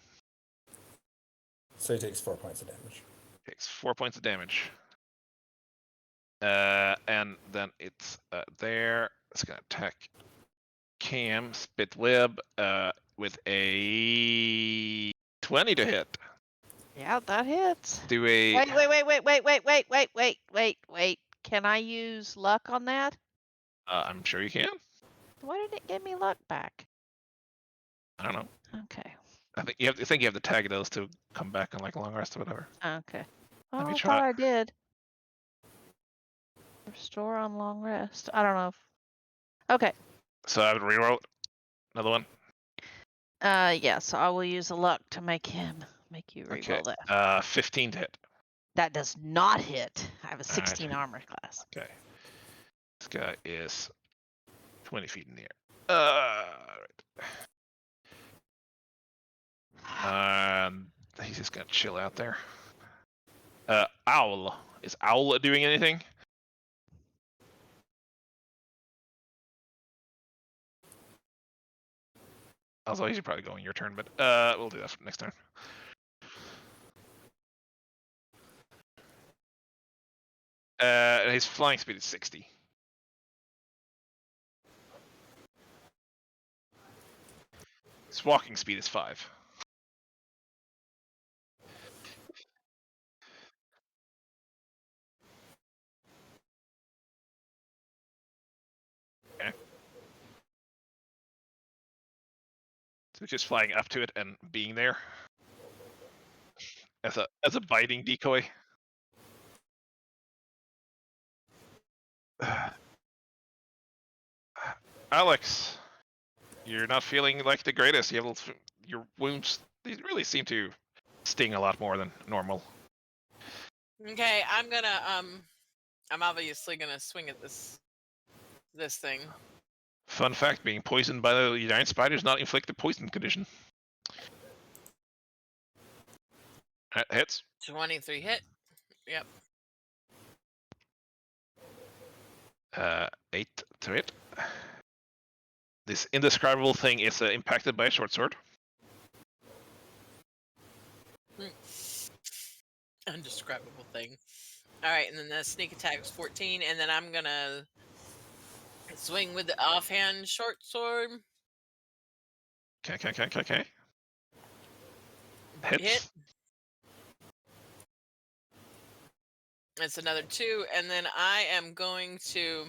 So he takes 4 points of damage.
Takes 4 points of damage. And then it's there. It's gonna attack Cam, spit web, with a 20 to hit.
Yeah, that hits.
Do a
Wait. Can I use luck on that?
I'm sure you can.
Why didn't it give me luck back?
I don't know.
Okay.
I think you have to tag those to come back on like a long rest or whatever.
Okay.
Let
Oh,
me
I
try.
thought I did. Restore on long rest. I don't know. Okay.
So I would reroll another one.
Yeah, so I will use a luck to make him Make you
Okay.
reroll that.
15 to hit.
That does not hit. I have a
All right.
16 armor class.
Okay. This guy is 20 feet in the air. Right. He's just gonna chill out there. Owl. Is Owl doing anything? Although he's probably going your turn, but we'll do that for next turn. His flying speed is 60. His walking speed is 5. Okay. So just flying up to it and being there as a biting decoy. Alex, you're not feeling like the greatest. You have your wounds. These really seem to sting a lot more than normal.
Okay, I'm gonna I'm obviously gonna swing at this thing.
Fun fact: being poisoned by the giant spider does not inflict a poison condition. Hits.
23 hit. Yep.
8 to hit. This indescribable thing is impacted by a short sword.
Undescribable thing. All right, and then the sneak attack is 14, and then I'm gonna swing with the offhand short sword.
Okay.
Hit.
Hits.
It's another 2, and then I am going to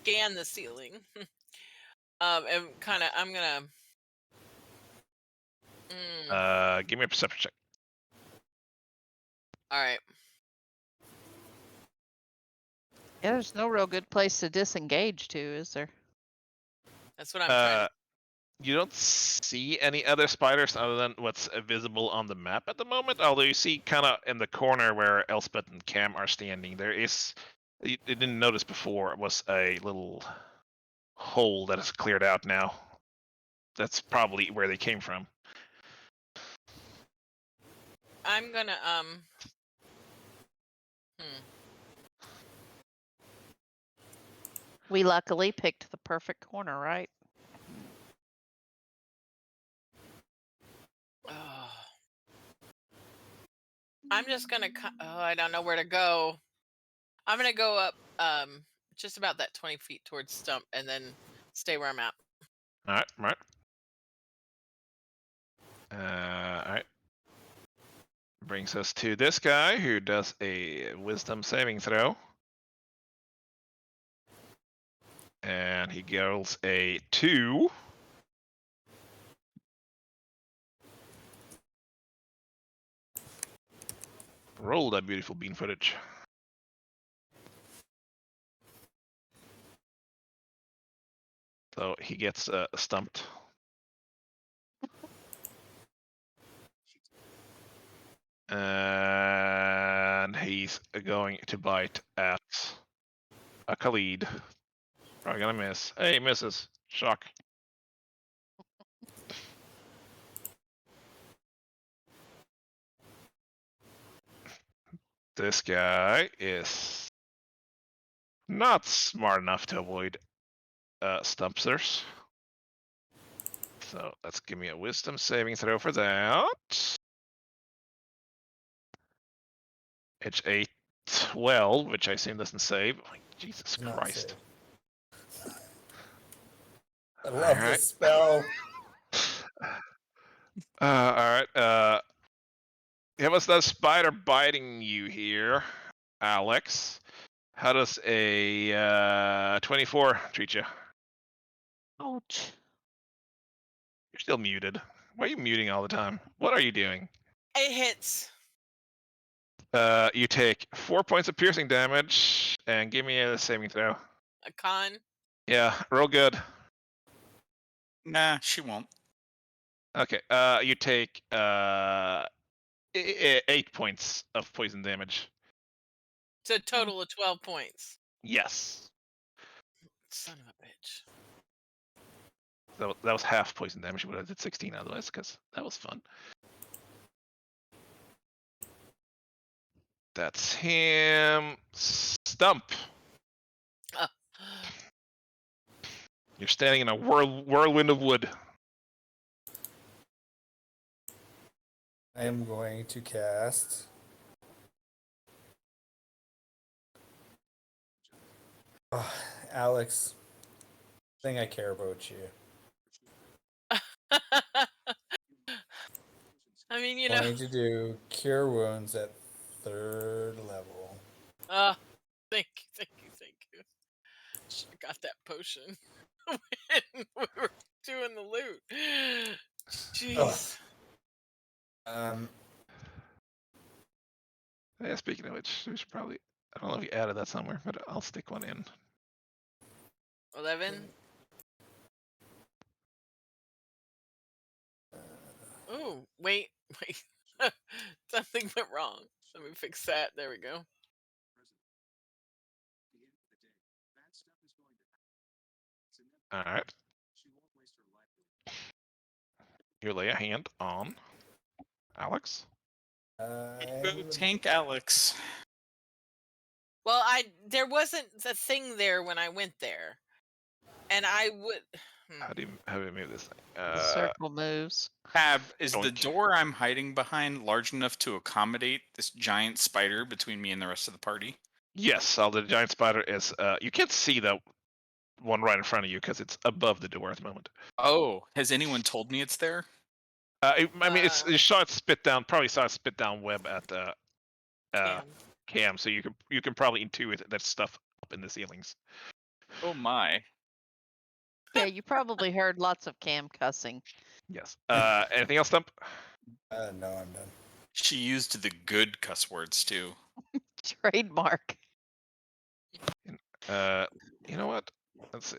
scan the ceiling. And kind of, I'm gonna.
Give me a perception check.
All right.
Yeah, there's no real good place to disengage to, is there?
That's what I'm trying.
You don't see any other spiders other than what's visible on the map at the moment. Although you see, kind of in the corner where Elspeth and Cam are standing, there is. You didn't notice before was a little hole that is cleared out now. That's probably where they came from.
I'm gonna
We luckily picked the perfect corner, right?
I'm just gonna. I don't know where to go. I'm gonna go up just about that 20 feet towards Stump, and then stay where I'm at.
All right. Brings us to this guy who does a wisdom saving throw. And he rolls a 2. Roll that beautiful bean footage. So he gets stumped. And he's going to bite at a Khalid. Probably gonna miss. Hey, misses. Shock. This guy is not smart enough to avoid stumpsters. So let's give me a wisdom saving throw for that. It's a 12, which I assume doesn't save. Oh, Jesus
Not
Christ.
saved. I love
Alright.
this spell.
Alright. How was that spider biting you here, Alex? How does a 24 treat you?
Ouch.
You're still muted. Why are you muting all the time? What are you doing?
It hits.
You take 4 points of piercing damage, and give me a saving throw.
A con.
Yeah, real good.
Nah, she won't.
Okay. You take 8 points of poison damage.
So total of 12 points.
Yes.
Son of a bitch.
That was half poison damage. You would have did 16 otherwise, because that was fun. That's him. Stump.
Uh,
You're standing in a whirlwind of wood.
I am going to cast. Oh, Alex, thing I care about you.
I mean, you
I'm
know.
going to do Cure Wounds at 3rd level.
Thank you. Should have got that potion when we were doing the loot. Jeez.
Yeah, speaking of which, we should probably. I don't know if you added that somewhere, but I'll stick one in.
11. Oh, wait. Something went wrong. Let me fix that. There we go.
All right. You lay a hand on Alex.
Tank Alex.
Well, there wasn't a thing there when I went there, and I would.
How do you move this thing?
Circle moves.
Tab, is the
Doink.
door I'm hiding behind large enough to accommodate this giant spider between me and the rest of the party?
Yes, the giant spider is. You can't see the one right in front of you because it's above the door at the moment.
Oh, has anyone told me it's there?
I mean, you saw it spit down. Probably saw it spit down web at the cam, so you can probably intuit that stuff up in the ceilings.
Oh my.
Yeah, you probably heard lots of Cam cussing.
Yes. Anything else, Stump?
No, I'm done.
She used the good cuss words too.
Trademark.
You know what? Let's see.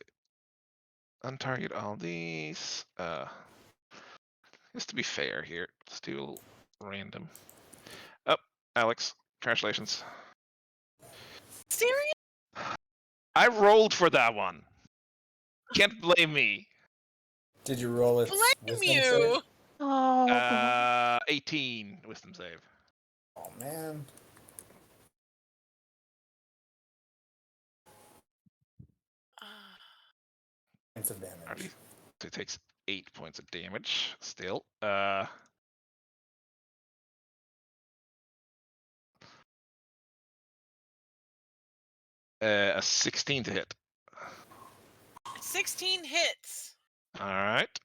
Untarget all these. Just to be fair here, let's do a little random. Oh, Alex, congratulations.
Serious?
I rolled for that one. Can't blame me.
Did you roll it?
Blame you.
Oh.
18 wisdom save.
Oh man. Points of damage.
So it takes 8 points of damage still. A 16 to hit.
16 hits.
All right.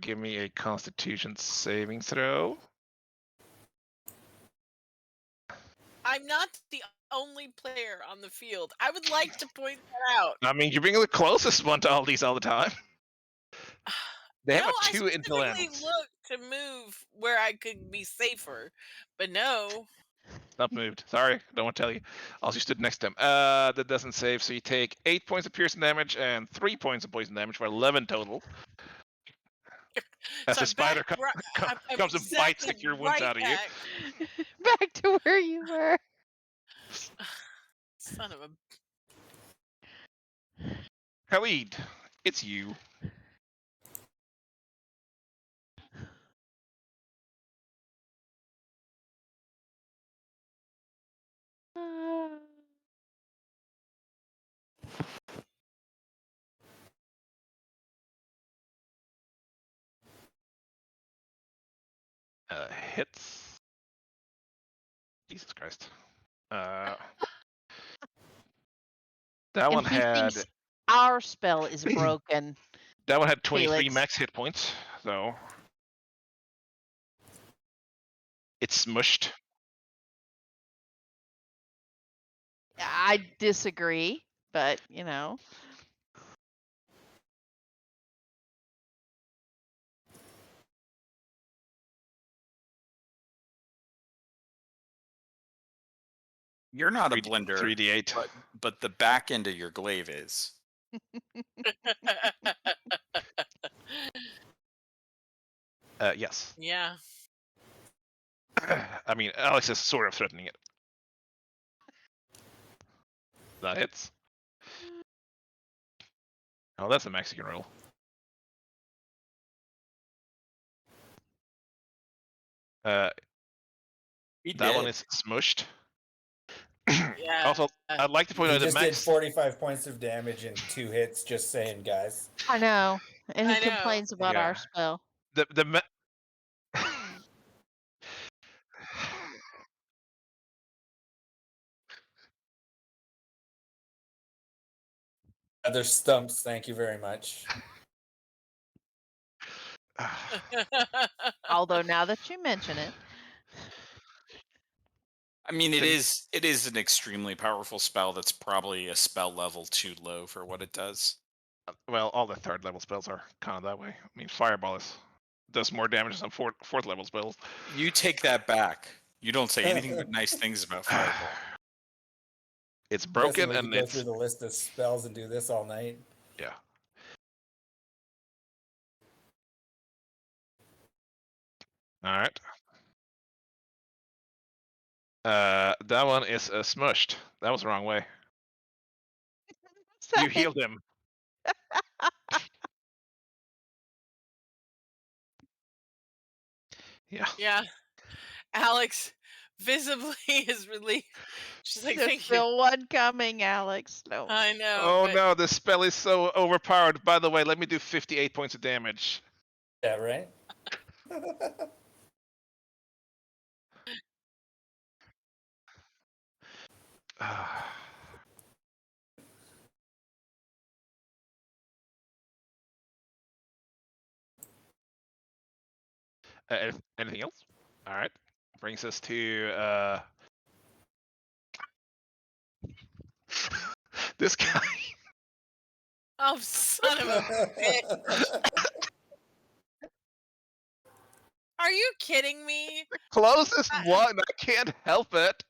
Give me a Constitution saving throw.
I'm not the only player on the field. I would like to point that out.
I mean, you're being the closest one to all these all the time. They have a
I
2
specifically
intelligence.
looked to move where I could be safer, but no.
Not moved. Sorry, don't want to tell you. Also, stood next to him. That doesn't save, so you take 8 points of piercing damage and 3 points of poison damage for 11 total. As
So
the
I'm
spider
back, I'm
comes and bites
exactly
the cure wounds
right
out of you.
Back to where you were.
Son of a.
Khalid, it's you. Hits. Jesus Christ. That
And
one
he
had
thinks our spell is broken.
that one had 23
Felix.
max hit points, so it's smushed.
I disagree, but you know.
You're not a
3D
blender,
3d8.
but the back end of your glaive is.
Yes.
Yeah.
I mean, Alex is sort of threatening it. That hits. Oh, that's a Mexican roll.
He
That one
did.
is smushed.
Yeah.
Also, I'd like to point
He
out that
just did
Max.
45 points of damage in 2 hits. Just saying, guys.
I know. And he
I know.
complains about
Yeah.
our spell.
The
Other stumps. Thank you very much.
Although now that you mention it,
I mean, it
Didn't-
is an extremely powerful spell that's probably a spell level too low for what it does.
well, all the third level spells are kind of that way. I mean, Fireball does more damage than fourth level spells.
You take that back. You don't say anything but nice things about Fireball.
It's
Guessing
broken
we could
and
go
it's
through the list of spells and do this all night.
yeah. All right. That one is smushed. That was the wrong way. You healed him. Yeah.
Yeah. Alex visibly is relieved. She's like,
there's
thank you.
still one coming, Alex. No.
I know.
Oh
but
no, this spell is so overpowered. By the way, let me do 58 points of damage.
Yeah, right?
Anything else? All right. Brings us to this guy.
Oh, son of a bitch. Are you kidding me?
Closest one. I can't help it.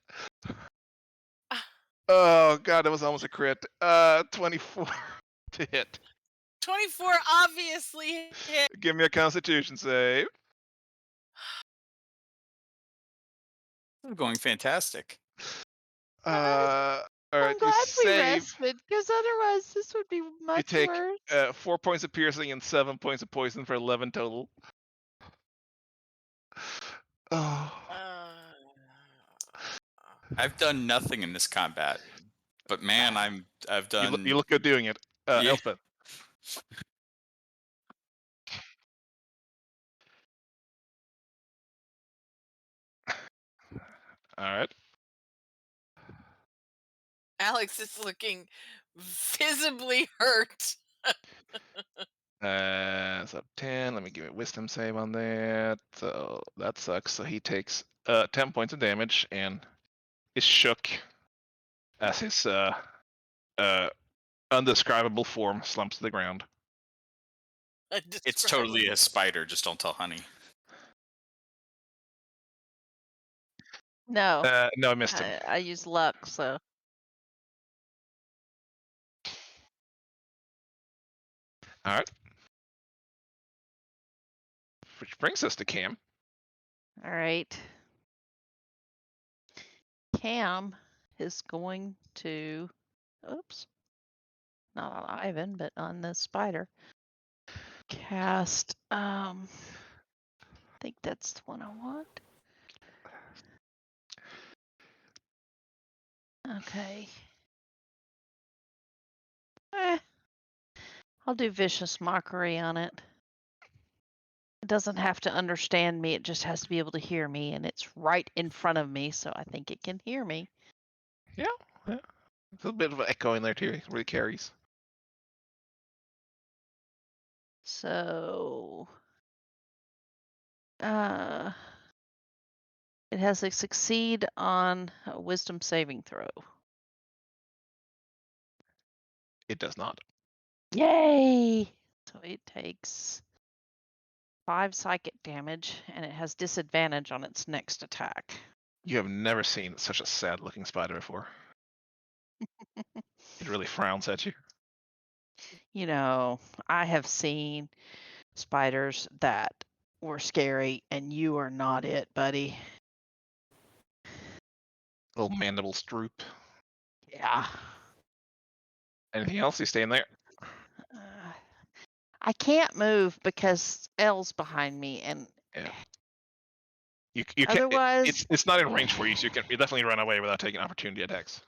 Oh god, that was almost a crit. 24 to hit.
24 obviously hit.
Give me a Constitution save.
This is going fantastic.
All right,
I'm
you
glad we
save.
rested, because otherwise this would be
You
much
take
worse.
4 points of piercing and 7 points of poison for 11 total. Oh.
I've done nothing in this combat, but man, I've done.
You look good doing it.
Yeah.
Elspeth. All right.
Alex is looking visibly hurt.
So 10. Let me give it wisdom save on that. So that sucks. So he takes 10 points of damage and is shook as his undescribable form slumps to the ground.
It's totally a spider. Just don't tell Honey.
No.
No, I missed him.
I use luck, so.
All right. Which brings us to Cam.
All right. Cam is going to, oops, not on Ivan, but on the spider. Cast, I think that's the one I want. Okay. I'll do vicious mockery on it. It doesn't have to understand me, it just has to be able to hear me, and it's right in front of me, so I think it can hear me.
Yeah. There's a bit of an echo in there too. It really carries.
So, it has to succeed on a wisdom saving throw.
It does not.
Yay! So it takes 5 psychic damage, and it has disadvantage on its next attack.
You have never seen such a sad looking spider before. It really frowns at you.
You know, I have seen spiders that were scary, and you are not it, buddy.
Little mandibles droop.
Yeah.
Anything else? You staying there?
Uh, I can't move because L's behind me, and
Yeah. You can.
otherwise,
It's not in range for you, so you definitely run away without taking opportunity attacks.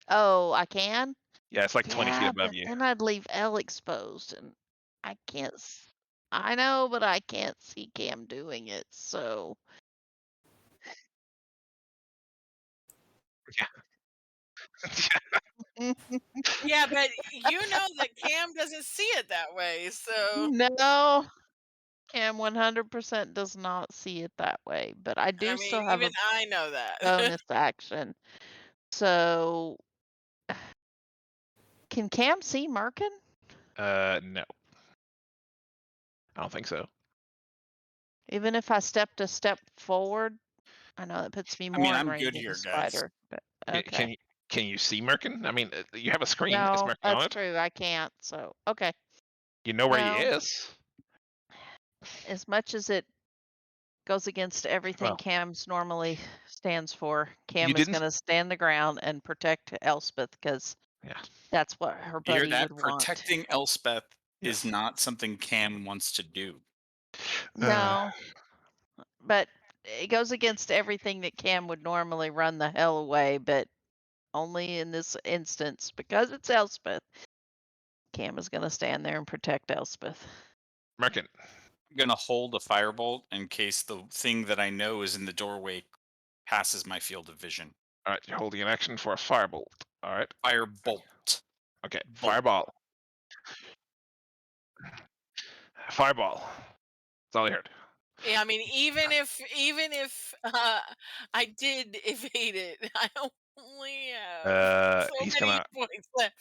oh, I can.
Yeah, it's like 20 feet
Yeah,
above
but
you.
then I'd leave L exposed, and I can't. I know, but I can't see Cam doing it. So
Yeah, but you know that Cam doesn't see it that way, so
no, Cam 100% does not see it that way. But I
I
do
mean,
still have
even
a
I know that.
bonus action. So can Cam see Merkin?
No, I don't think so.
Even if I stepped a step forward, I know that puts me
I mean,
more in
I'm
range
good
of the
here, guys.
spider. But
Can
okay.
you see Merkin? I mean, you have a screen. Is
No,
Merkin on
that's
it?
true. I can't. So okay.
You know where he
No,
is.
as much as it goes against everything
Well,
Cam's normally stands for,
you
Cam is
didn't.
going to stand the ground and protect Elspeth because
Yeah.
that's what her
You hear
buddy
that?
would want.
Protecting Elspeth
Yes.
is not something Cam wants to do.
No, but it goes against everything that Cam would normally run the hell away, but only in this instance because it's Elspeth. Cam is going to stand there and protect Elspeth.
Merkin.
I'm gonna hold a firebolt in case the thing that I know is in the doorway passes my field of vision.
All right, you're holding an action for a firebolt. All right.
Firebolt.
Okay.
Bolt.
Fireball. Fireball. That's all I heard.
Yeah, I mean, even if I did evade it, I only have so
He's
many
gonna.
points left.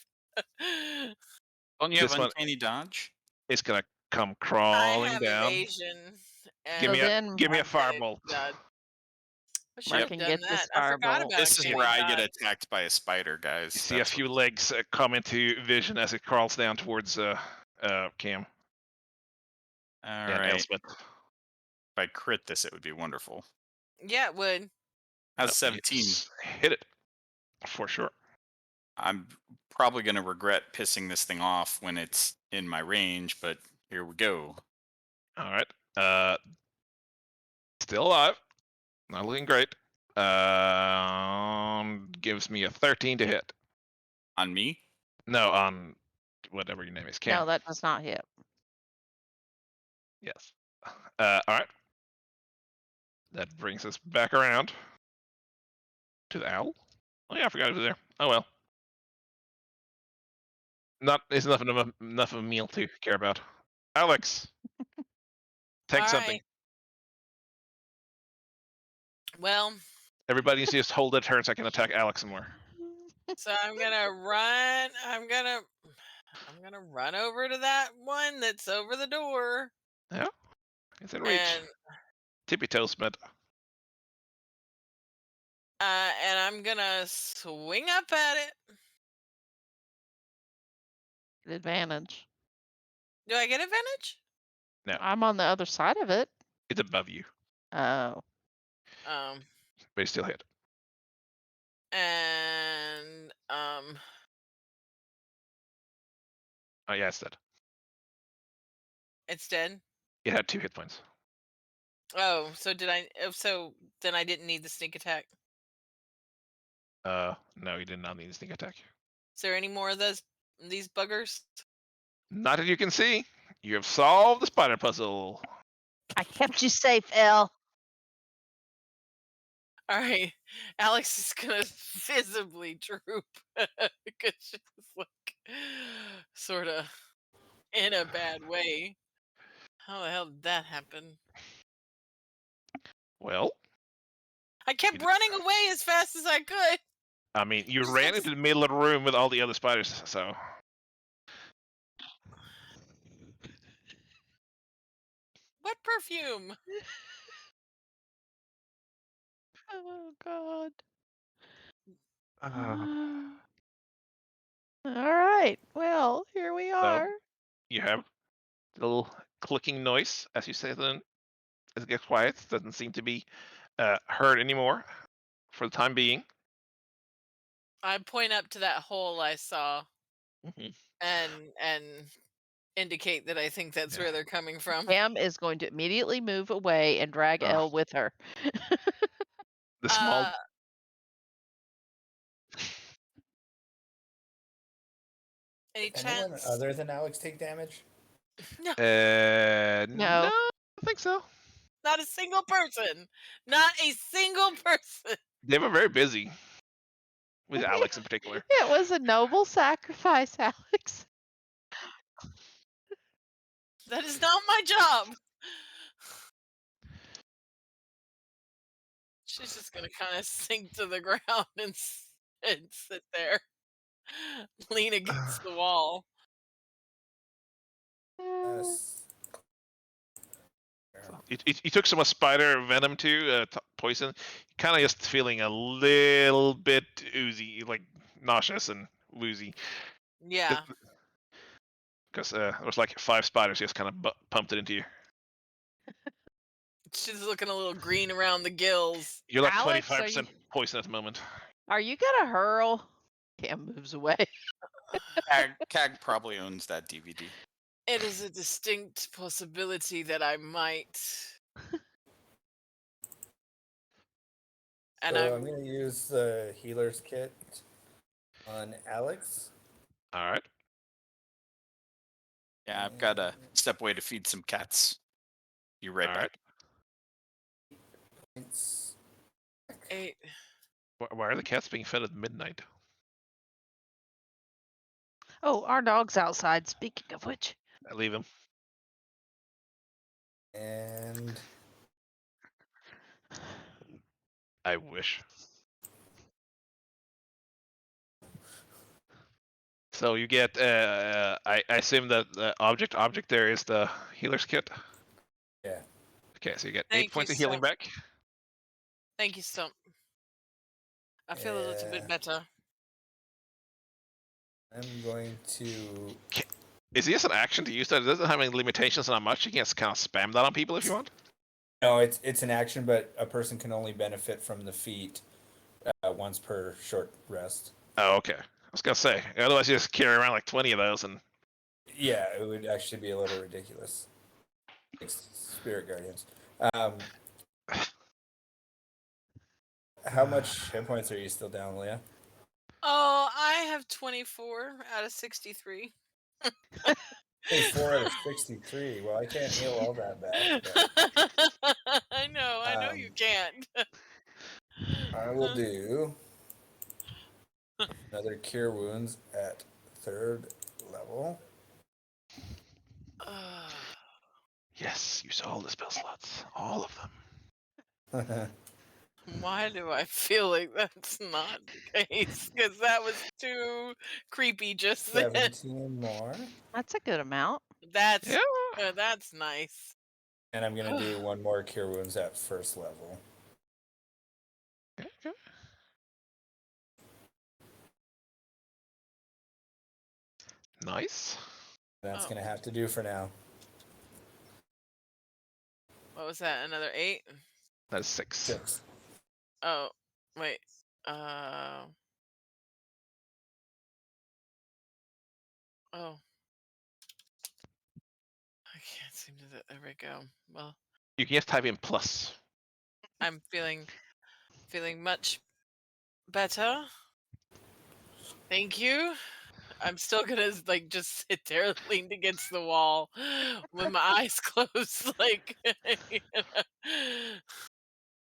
Don't you have
This one
uncanny dodge?
is gonna come
I
crawling
have
down.
evasion,
Give
and
So
me a
then
give me a
uncanny
firebolt.
dodge. I should
Yep.
have
Merkin
done
gets his
that. I forgot
firebolt.
about
This is
uncanny
where I get
dodge.
attacked by a spider,
You
guys.
see a
That's
few legs come into vision as it crawls down towards Cam
all
and
right.
Elspeth.
If I crit this, it would be wonderful.
Yeah, it would.
How's 17?
Hit it for sure.
I'm probably gonna regret pissing this thing off when it's in my range, but here we go.
All right. Still alive. Not looking great. Gives me a 13 to hit.
On me?
No, on whatever your name is, Cam.
No, that does not hit.
Yes. All right. That brings us back around to the owl. Oh yeah, I forgot it was there. Oh well. Not it's enough of a meal to care about. Alex, take
All
something.
right. Well,
Everybody needs to just hold their turn so I can attack Alex some more.
so I'm gonna run. I'm gonna run over to that one that's over the door,
Yeah, it's in reach.
and
Tippy toe, Smith.
I'm gonna swing up at it.
Advantage.
Do I get advantage?
No,
I'm on the other side of it.
it's above you,
Oh.
Um,
but you still hit.
and
Oh yeah, it's dead.
it's dead.
It had 2 hit points.
Oh, so did I? So then I didn't need the sneak attack.
No, you did not need a sneak attack.
Is there any more of these buggers?
Not that you can see. You have solved the spider puzzle.
I kept you safe, Elle.
All right, Alex is gonna visibly droop because she's like sort of in a bad way. How the hell did that happen?
Well,
I kept
You-
running away as fast as I could.
I mean, you ran into the middle of the room with all the other spiders, so
What perfume?
Oh God.
uh,
All right. Well, here we
so
are.
you have the little clicking noise as you say then as it gets quiet. Doesn't seem to be heard anymore for the time being.
I point up to that hole I saw
Mhm.
and indicate that I think that's
Yeah.
where they're coming from.
Cam is going to immediately move away and drag
Oh.
Elle with her.
The small.
Any
Anyone
chance?
other than Alex take damage?
No,
No, I don't think so.
not a single person. Not a single person.
They were very busy with Alex in particular.
It was a noble sacrifice, Alex.
That is not my job. She's just gonna kind of sink to the ground and sit there, lean against the wall.
Yes.
You took some spider venom too, poison. Kind of just feeling a little bit oozy, like nauseous and woozy,
Yeah,
because there was like 5 spiders just kind of pumped it into you.
she's looking a little green around the gills.
You're like
Alex,
25% poison at the moment.
Are you gonna hurl? Cam moves away.
Cag probably owns that DVD.
It is a distinct possibility that I might. And
So I'm going to use the healer's kit on Alex.
All right.
Yeah, I've got to step away to feed some cats. Be right
All
back.
right.
It's
8.
Why are the cats being fed at midnight?
Oh, our dog's outside. Speaking of which,
I leave them.
and
I wish. So you get. I assume that the object there is the healer's kit.
yeah,
Okay, so you get
Thank
8 points
you,
of healing
Stump.
back.
Thank you, Stump. I feel a little bit better.
I'm going to.
Is it just an action to use that? It doesn't have any limitations on how much. You can just kind of spam that on people if you want.
No, it's an action, but a person can only benefit from the feat once per short rest.
Oh, okay. I was gonna say. Otherwise, you just carry around like 20 of those, and
Yeah, it would actually be a little ridiculous. Like Spirit Guardians. How much hit points are you still down, Leah?
Oh, I have 24 out of 63.
24 out of 63. Well, I can't heal all that bad. But,
I know you can't.
I will do another Cure Wounds at 3rd level.
yes, use all the spell slots, all of them.
Why do I feel like that's not the case? Because that was too creepy just then.
17 more.
that's a good amount.
That's
Yeah.
that's nice.
And I'm going to do one more Cure Wounds at 1st level.
Okay. Nice.
That's going to have to do for now.
What was that? Another 8?
That's 6.
6.
Oh, wait. Oh. I can't seem to. There we go. Well,
You can just type in plus.
I'm feeling much better. Thank you. I'm still gonna like just sit there leaned against the wall with my eyes closed, like.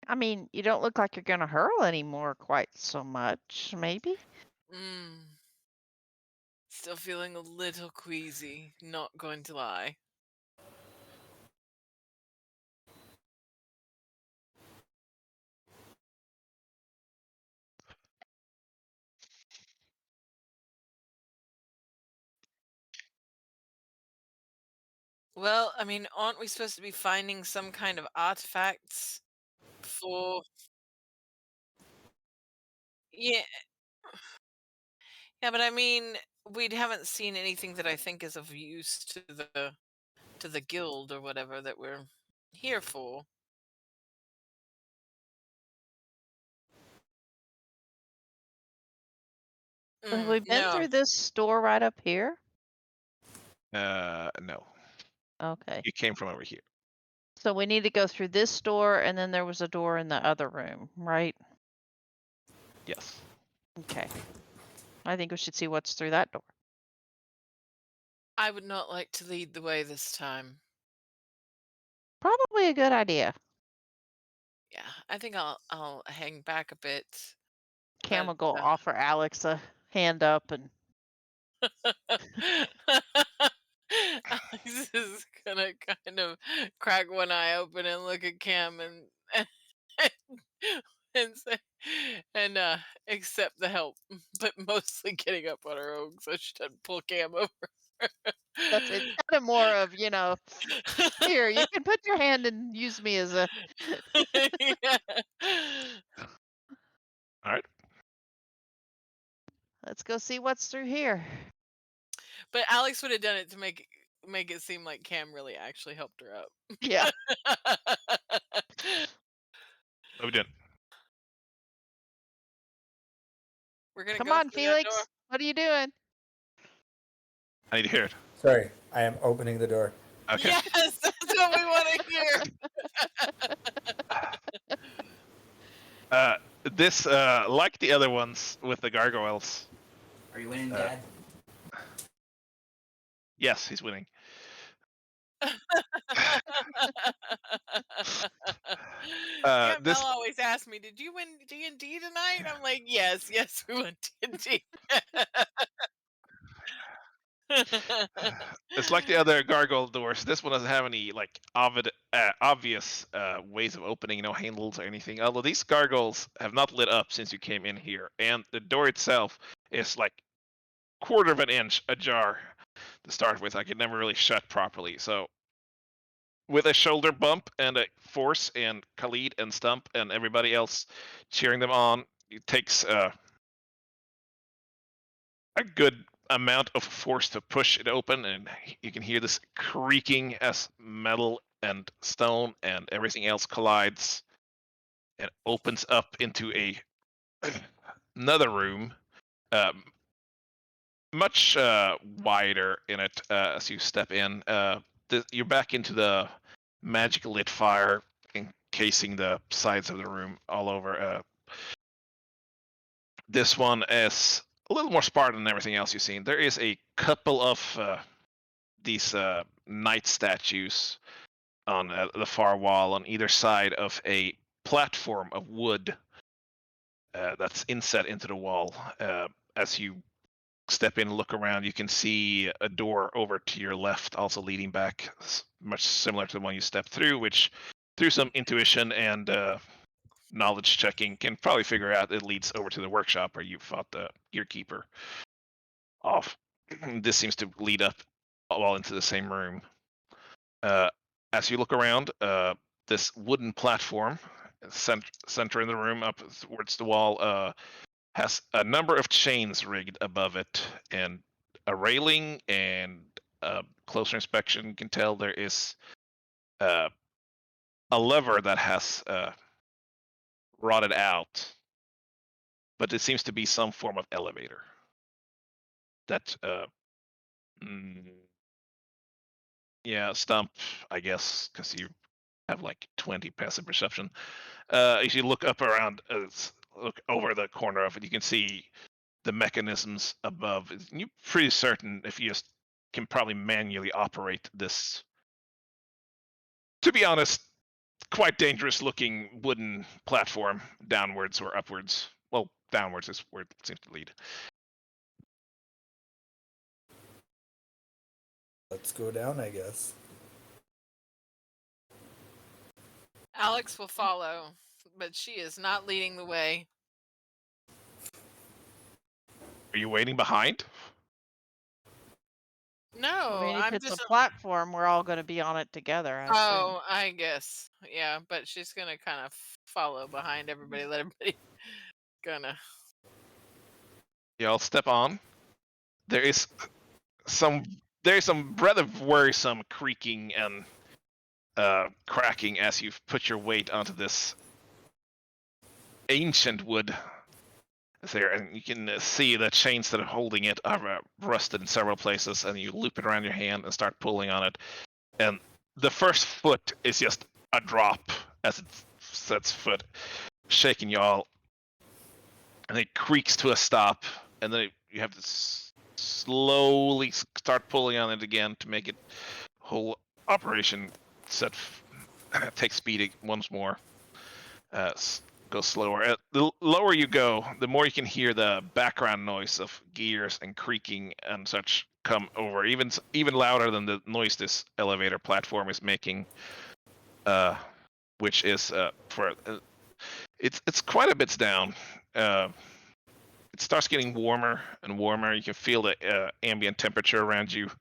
I mean, you don't look like you're gonna hurl anymore quite so much, maybe?
Still feeling a little queasy, not going to lie. Well, I mean, aren't we supposed to be finding some kind of artifacts for? Yeah, yeah, but I mean, we haven't seen anything that I think is of use to the to the guild or whatever that we're here for.
Have we been
No.
through this store right up here?
No.
Okay.
You came from over here.
So we need to go through this door, and then there was a door in the other room, right?
Yes.
Okay. I think we should see what's through that door.
I would not like to lead the way this time.
Probably a good idea.
Yeah, I think I'll hang back a bit.
Cam
But
will go offer Alex a hand up, and
Alex is gonna kind of crack one eye open and look at Cam and say and accept the help, but mostly getting up on her own so she doesn't pull Cam over.
that's it's kind of more of, here, you can put your hand and use me as a.
Yeah.
All right.
Let's go see what's through here.
But Alex would have done it to make it seem like Cam really actually helped her up.
Yeah.
No, we didn't.
We're gonna
Come
go
on,
through that door.
Felix. What are you doing?
I need to hear it.
Sorry, I am opening the door.
Okay.
Yes, that's what we want to hear.
This, like the other ones with the gargoyles.
Are you winning, Dad?
Yes, he's winning.
Aunt
This
Mel always asks me, "Did you win D&D tonight?" I'm like, "Yes, yes, we won D&D."
It's like the other gargoyle doors. This one doesn't have any like obvious ways of opening, no handles or anything. Although these gargoyles have not lit up since you came in here, and the door itself is like quarter of an inch ajar to start with. Like it never really shut properly. So with a shoulder bump and a force and Khalid and Stump and everybody else cheering them on, it takes a good amount of force to push it open, and you can hear this creaking as metal and stone and everything else collides and opens up into another room, um, much wider in it as you step in. You're back into the magic lit fire encasing the sides of the room all over. This one is a little more Spartan than everything else you've seen. There is a couple of these knight statues on the far wall on either side of a platform of wood that's inset into the wall. As you step in and look around, you can see a door over to your left, also leading back, much similar to the one you stepped through, which through some intuition and knowledge checking can probably figure out it leads over to the workshop where you fought the gearkeeper off. This seems to lead up all into the same room. As you look around, this wooden platform, center in the room, up towards the wall, has a number of chains rigged above it, and a railing. And closer inspection, you can tell there is a lever that has rotted out, but it seems to be some form of elevator. That, yeah, Stump, I guess, because you have like 20 passive perception. If you look up around, look over the corner of it, you can see the mechanisms above. You're pretty certain if you just can probably manually operate this, to be honest, quite dangerous looking wooden platform downwards or upwards. Well, downwards is where it seems to lead.
Let's go down, I guess.
Alex will follow, but she is not leading the way.
Are you waiting behind?
No,
I mean, if
I'm
it's
just.
a platform, we're all going to be on it together. I assume.
Oh, I guess. Yeah, but she's gonna kind of follow behind everybody. Let everybody gonna.
Yeah, I'll step on. There is there's some rather worrisome creaking and cracking as you've put your weight onto this ancient wood there, and you can see the chains that are holding it are rusted in several places, and you loop it around your hand and start pulling on it, and the first foot is just a drop as it sets foot, shaking you all, and it creaks to a stop, and then you have to slowly start pulling on it again to make it whole operation take speed once more. Go slower. The lower you go, the more you can hear the background noise of gears and creaking and such come over, even louder than the noise this elevator platform is making. Which is it's quite a bit down. It starts getting warmer and warmer. You can feel the ambient temperature around you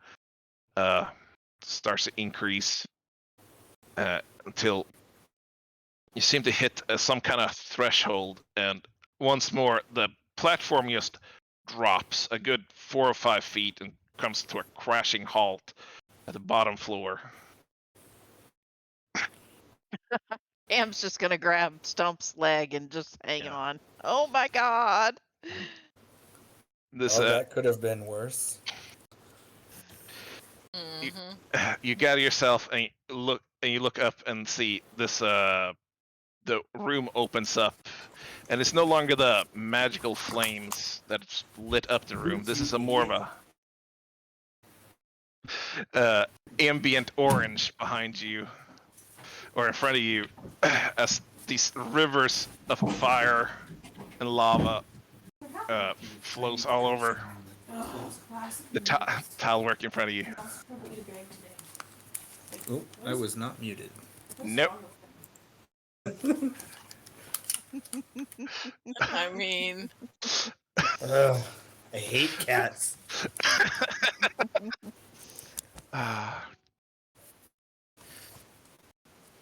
starts to increase until you seem to hit some kind of threshold, and once more the platform just drops a good 4 or 5 feet and comes to a crashing halt at the bottom floor.
Cam's just gonna grab Stump's leg and just hang on. Oh my god!
This
that could have been worse.
you gather yourself and you look up and see this the room opens up, and it's no longer the magical flames that lit up the room. This is a more of a ambient orange behind you or in front of you as these rivers of fire and lava flows all over the tile work in front of you.
Oh, I was not muted.
Nope.
I mean,
I hate cats.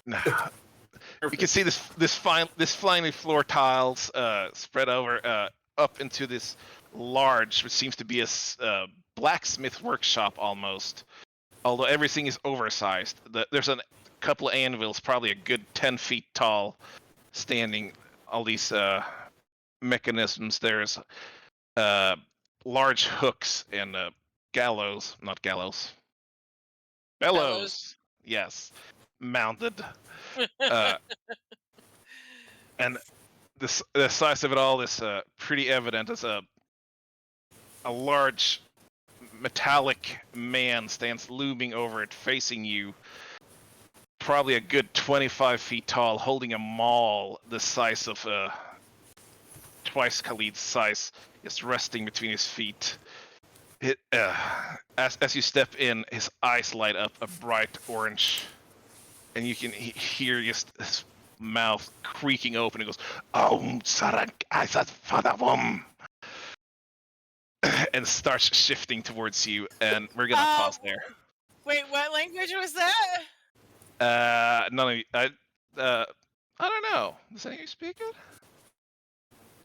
No. You can see this flying floor tiles spread over up into this large, which seems to be a blacksmith workshop almost. Although everything is oversized. There's a couple of anvils, probably a good 10 feet tall, standing. All these mechanisms. There's large hooks and bellows. Yes, mounted. And the size of it all is pretty evident as a large metallic man stands looming over it, facing you. Probably a good 25 feet tall, holding a maul the size of twice Khalid's size, just resting between his feet. As you step in, his eyes light up a bright orange, and you can hear just his mouth creaking open. It goes, "Om Sarak Isat Fadavum," and starts shifting towards you. And we're gonna pause there.
wait, what language was that?
None of you. I don't know. Does anyone speak it?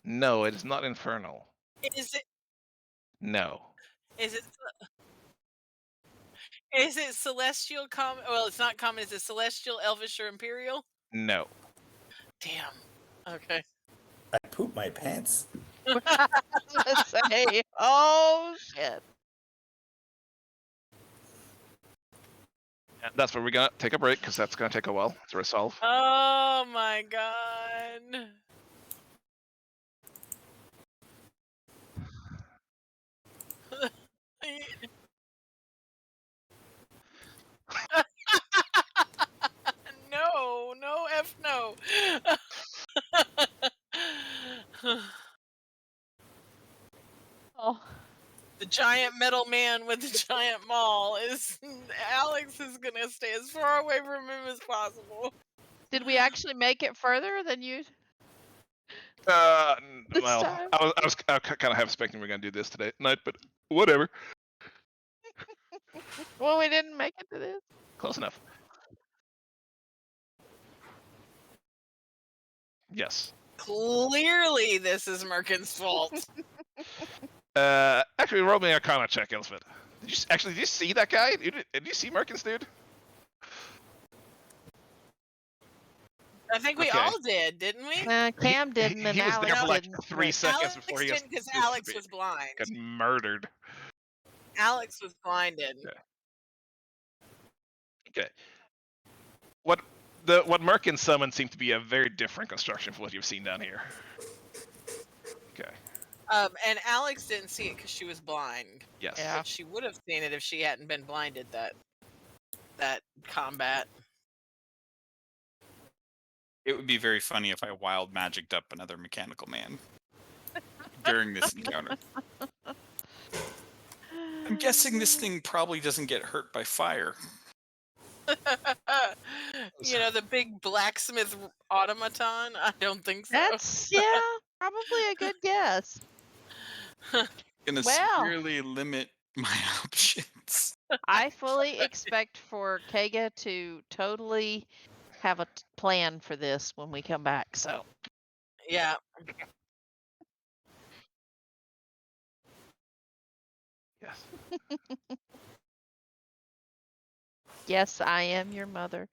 No, it is not infernal.
Is it?
No.
Is it? Is it celestial common? Well, it's not common. Is it celestial, elvish, or imperial?
No.
Damn. Okay.
I pooped my pants.
I was gonna say, oh shit.
And that's where we're gonna take a break because that's gonna take a while to resolve.
Oh my god. No, F no.
Oh.
The giant metal man with the giant maul is Alex is gonna stay as far away from him as possible.
Did we actually make it further than you? This
Well,
time?
I was kind of half expecting we are gonna do this today night, but whatever.
Well, we didn't make it to this.
Close enough. Yes.
Clearly, this is Merkin's fault.
Actually, roll me a Arcana check, Elspeth. Actually, did you see that guy? Did you see Merkins, dude?
I think we
Okay.
all did, didn't we?
Cam didn't, and
He was
Alex
there for like
didn't.
3
but-
seconds
Alex
before he
didn't because Alex was blind.
got murdered.
Alex was blinded.
Okay. What Merkin summoned seemed to be a very different construction from what you've seen down here. Okay.
And Alex didn't see it because she was blind.
Yes.
Yeah.
But she would have seen it if she hadn't been blinded that combat.
It would be very funny if I wild magicked up another mechanical man during this encounter. I'm guessing this thing probably doesn't get hurt by fire.
The big blacksmith automaton? I don't think so.
That's probably a good guess.
Gonna
Well.
severely limit my options.
I fully expect for Kega to totally have a plan for this when we come back. So
Yeah.
Yes.
yes, I am your mother.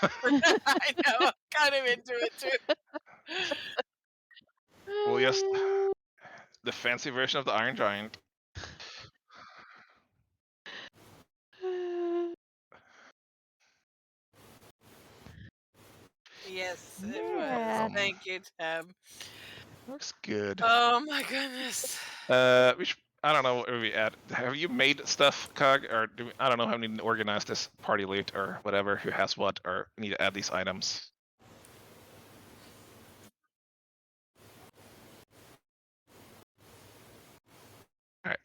I know. I'm kind of into it too.
Well, yes. The fancy version of the Iron Giant.
Yes, it
Yeah.
was. Thank you, Tab.
Looks good.
Oh my goodness.
I don't know where we at. Have you made stuff, Cog, or I don't know how we need to organize this party loot or whatever. Who has what, or need to add these items? All right.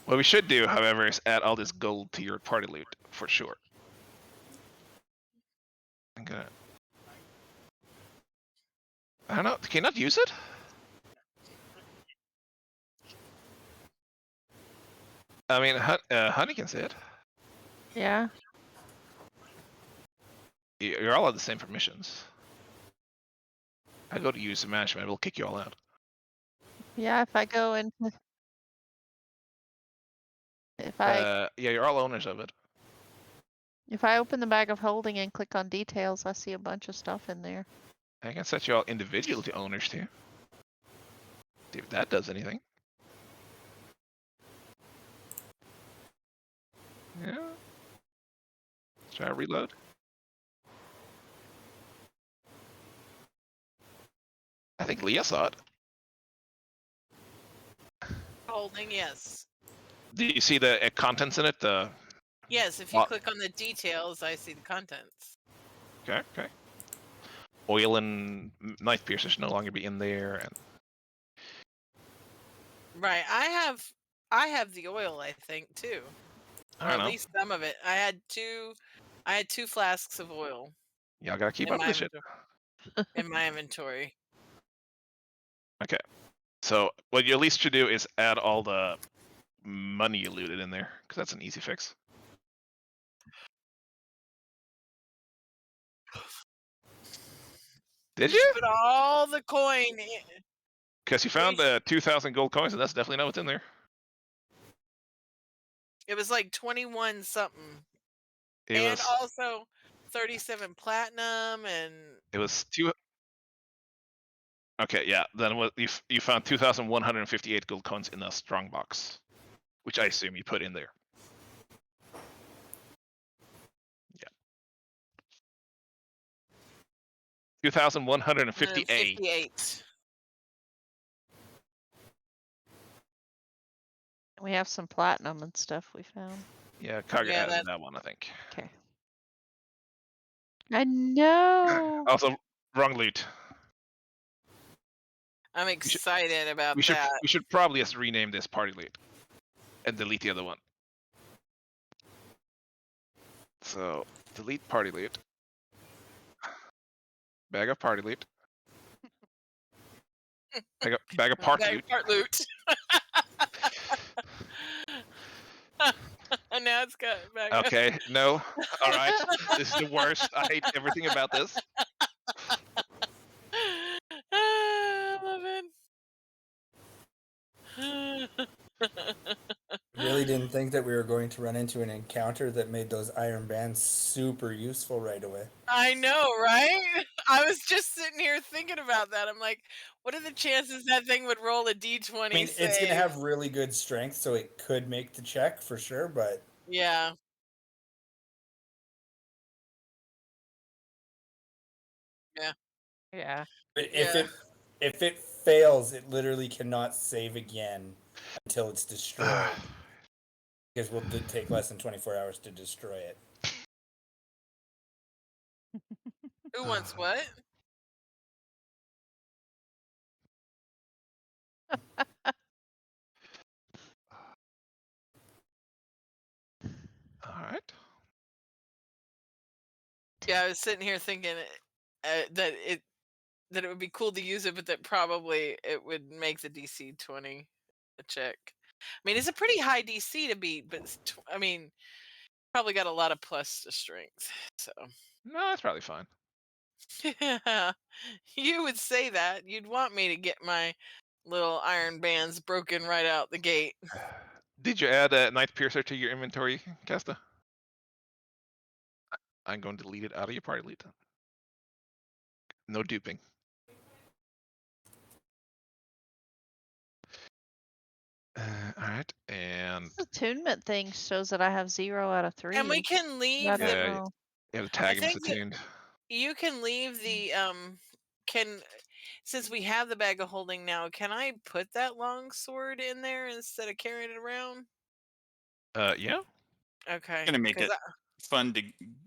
What we should do, however, is add all this gold to your party loot for sure. I'm gonna. I don't know. Can you not use it? I mean, Honey can say it.
Yeah.
You're all on the same permissions. I go to use the management, it'll kick you all out.
Yeah, if I go into
Yeah, you're all owners of it.
if I open the bag of holding and click on details, I see a bunch of stuff in there.
I can set you all individual to owners too. See if that does anything. Yeah. Let's try to reload. I think Leah saw it.
Holding, yes.
Do you see the contents in it?
Yes, if you click on the details, I see the contents.
Okay. Oil and knife piercers should no longer be in there, and
Right. I have the oil, I think, too. Or
I don't
at
know.
least some of it. I had two flasks of oil
Y'all gotta keep
in
up
my
with this shit.
in my inventory.
Okay. So what you at least should do is add all the money you looted in there, because that's an easy fix. Did you?
Put all the coin in.
Because you found 2,000 gold coins, and that's definitely not what's in there.
It was like 21 something.
It
and
was
also 37 platinum and
it was two. Okay, yeah. Then what you found 2,158 gold coins in a strong box, which I assume you put in there. Yeah. 2,158.
58.
We have some platinum and stuff we found.
Yeah, Kaga
Yeah,
added that one, I think.
Okay. I know.
Also, wrong loot.
I'm excited about
We
that.
should probably just rename this party loot and delete the other one. So delete party loot. Bag of party loot. Bag of part
Bag
loot.
part loot. And now it's got back up.
Okay, no. All right. This is the worst. I hate everything about this.
I love it.
didn't think that we were going to run into an encounter that made those iron bands super useful right away.
I know, right? I was just sitting here thinking about that. I'm like, what are the chances that thing would roll a d20
I mean,
save?
it's going to have really good strength, so it could make the check for sure, but
Yeah. Yeah.
Yeah.
if
Yeah.
it fails, it literally cannot save again until it's destroyed. Because we'll take less than 24 hours to destroy it.
Who wants what?
All right.
Yeah, I was sitting here thinking that it would be cool to use it, but that probably it would make the DC 20 a check. I mean, it's a pretty high DC to beat, but I mean, probably got a lot of plus to strength. So
No, that's probably fine.
yeah, you would say that. You'd want me to get my little iron bands broken right out the gate.
Did you add a Night Piercer to your inventory, Casta? I'm going to delete it out of your party lead. No duping. All right, and
This attunement thing shows that I have 0 out of 3.
And we can leave
I
the.
don't
Yeah,
know.
yeah, the
I
tag him as
think that
attuned.
you can leave the can since we have the bag of holding now, can I put that long sword in there instead of carrying it around?
Yeah.
Okay,
Gonna make
because
it fun to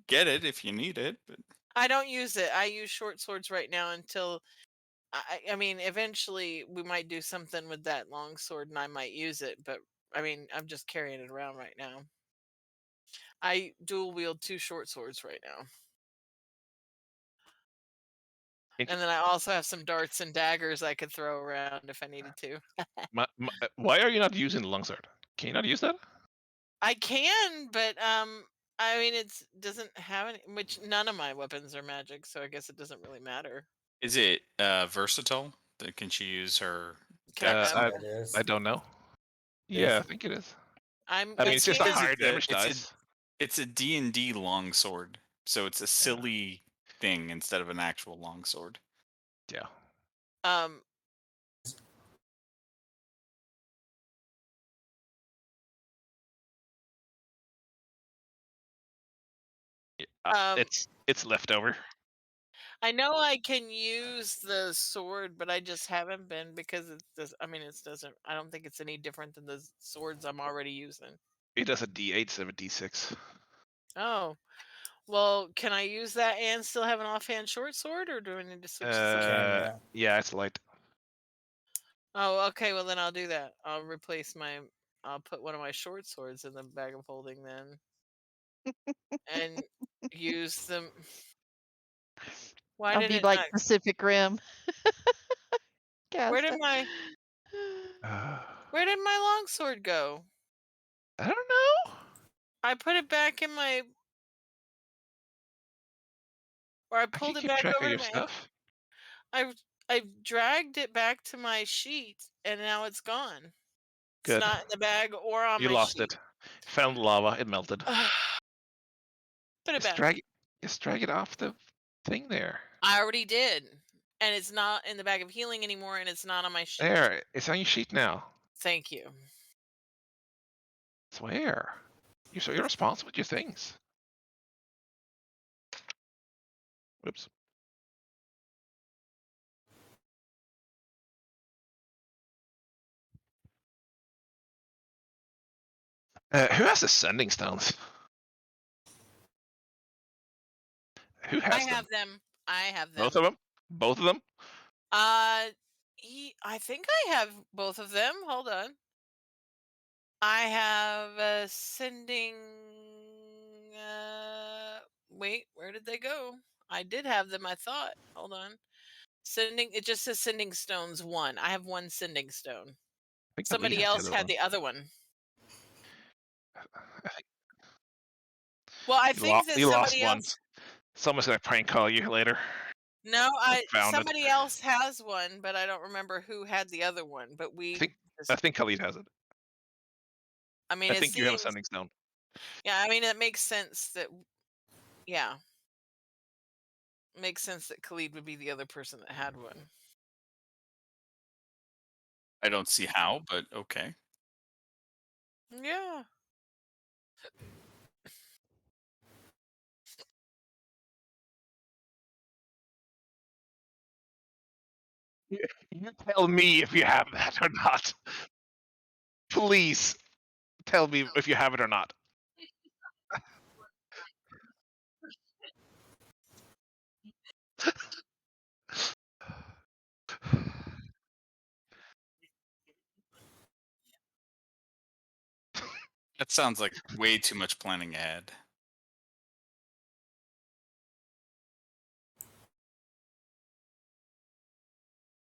get it if you need it, but
I don't use it. I use short swords right now until I mean, eventually we might do something with that long sword and I might use it, but I mean, I'm just carrying it around right now. I dual wield 2 short swords right now. And then I also have some darts and daggers I could throw around if I needed to.
Why are you not using the longsword? Can you not use that?
I can, but I mean it doesn't have any, which none of my weapons are magic, so I guess it doesn't really matter.
is it versatile? Can she use her
Can
dex?
I
It is.
I don't know.
It
Yeah,
is.
I think it is.
I'm
I mean,
I
it's just a
can
higher damage dice.
It's a D&D longsword, so it's a silly thing instead of an actual longsword.
Yeah.
um
It's leftover.
I know I can use the sword, but I just haven't been because it's just, I mean it doesn't, I don't think it's any different than the swords I'm already using.
It does a D8 instead of a D6.
Oh. Well, can I use that and still have an offhand short sword, or do I need to switch to something?
yeah.
Yeah, it's light.
Oh, okay. Well, then I'll do that. I'll put one of my short swords in the bag of holding then, and use them. Why
I'll
did
be
it
like
not?
Pacific Rim.
Where did
Casta.
my Where did my longsword go?
I don't know.
I put it back in my, or I
I can
pulled it
keep
back
track of
over to
your
my.
stuff.
I've dragged it back to my sheet, and now it's gone. It's
Good.
not in the bag or on
You
my
lost
sheet.
it. Found lava. It melted.
Put it
Just
back.
drag it off the thing there.
I already did. And it's not in the bag of healing anymore, and it's not on my sheet.
There. It's on your sheet now.
Thank you.
Swear. You're so irresponsible with your things. Whoops. Who has the sending stones? Who has
I
them?
have them. I have them.
Both of them? Both of them?
I think I have both of them. Hold on. I have sending. Wait, where did they go? I did have them. I thought. Hold on. Sending. It just says sending stones 1. I have 1 sending stone.
I think Elite
Somebody
has the
else
other
had
one.
the other one.
I think
Well, I think that
you lost
somebody
one.
else.
Someone's gonna prank call you later.
No,
Found it.
somebody else has one, but I don't remember who had the other one. But we.
I think Khalid has it.
I mean,
I
it
think you have a
seems.
sending stone.
Yeah, I mean, it makes sense that. Yeah, makes sense that Khalid would be the other person that had one.
I don't see how, but okay.
Yeah.
You tell me if you have that or not. Please tell me if you have it or not.
That sounds like way too much planning ahead.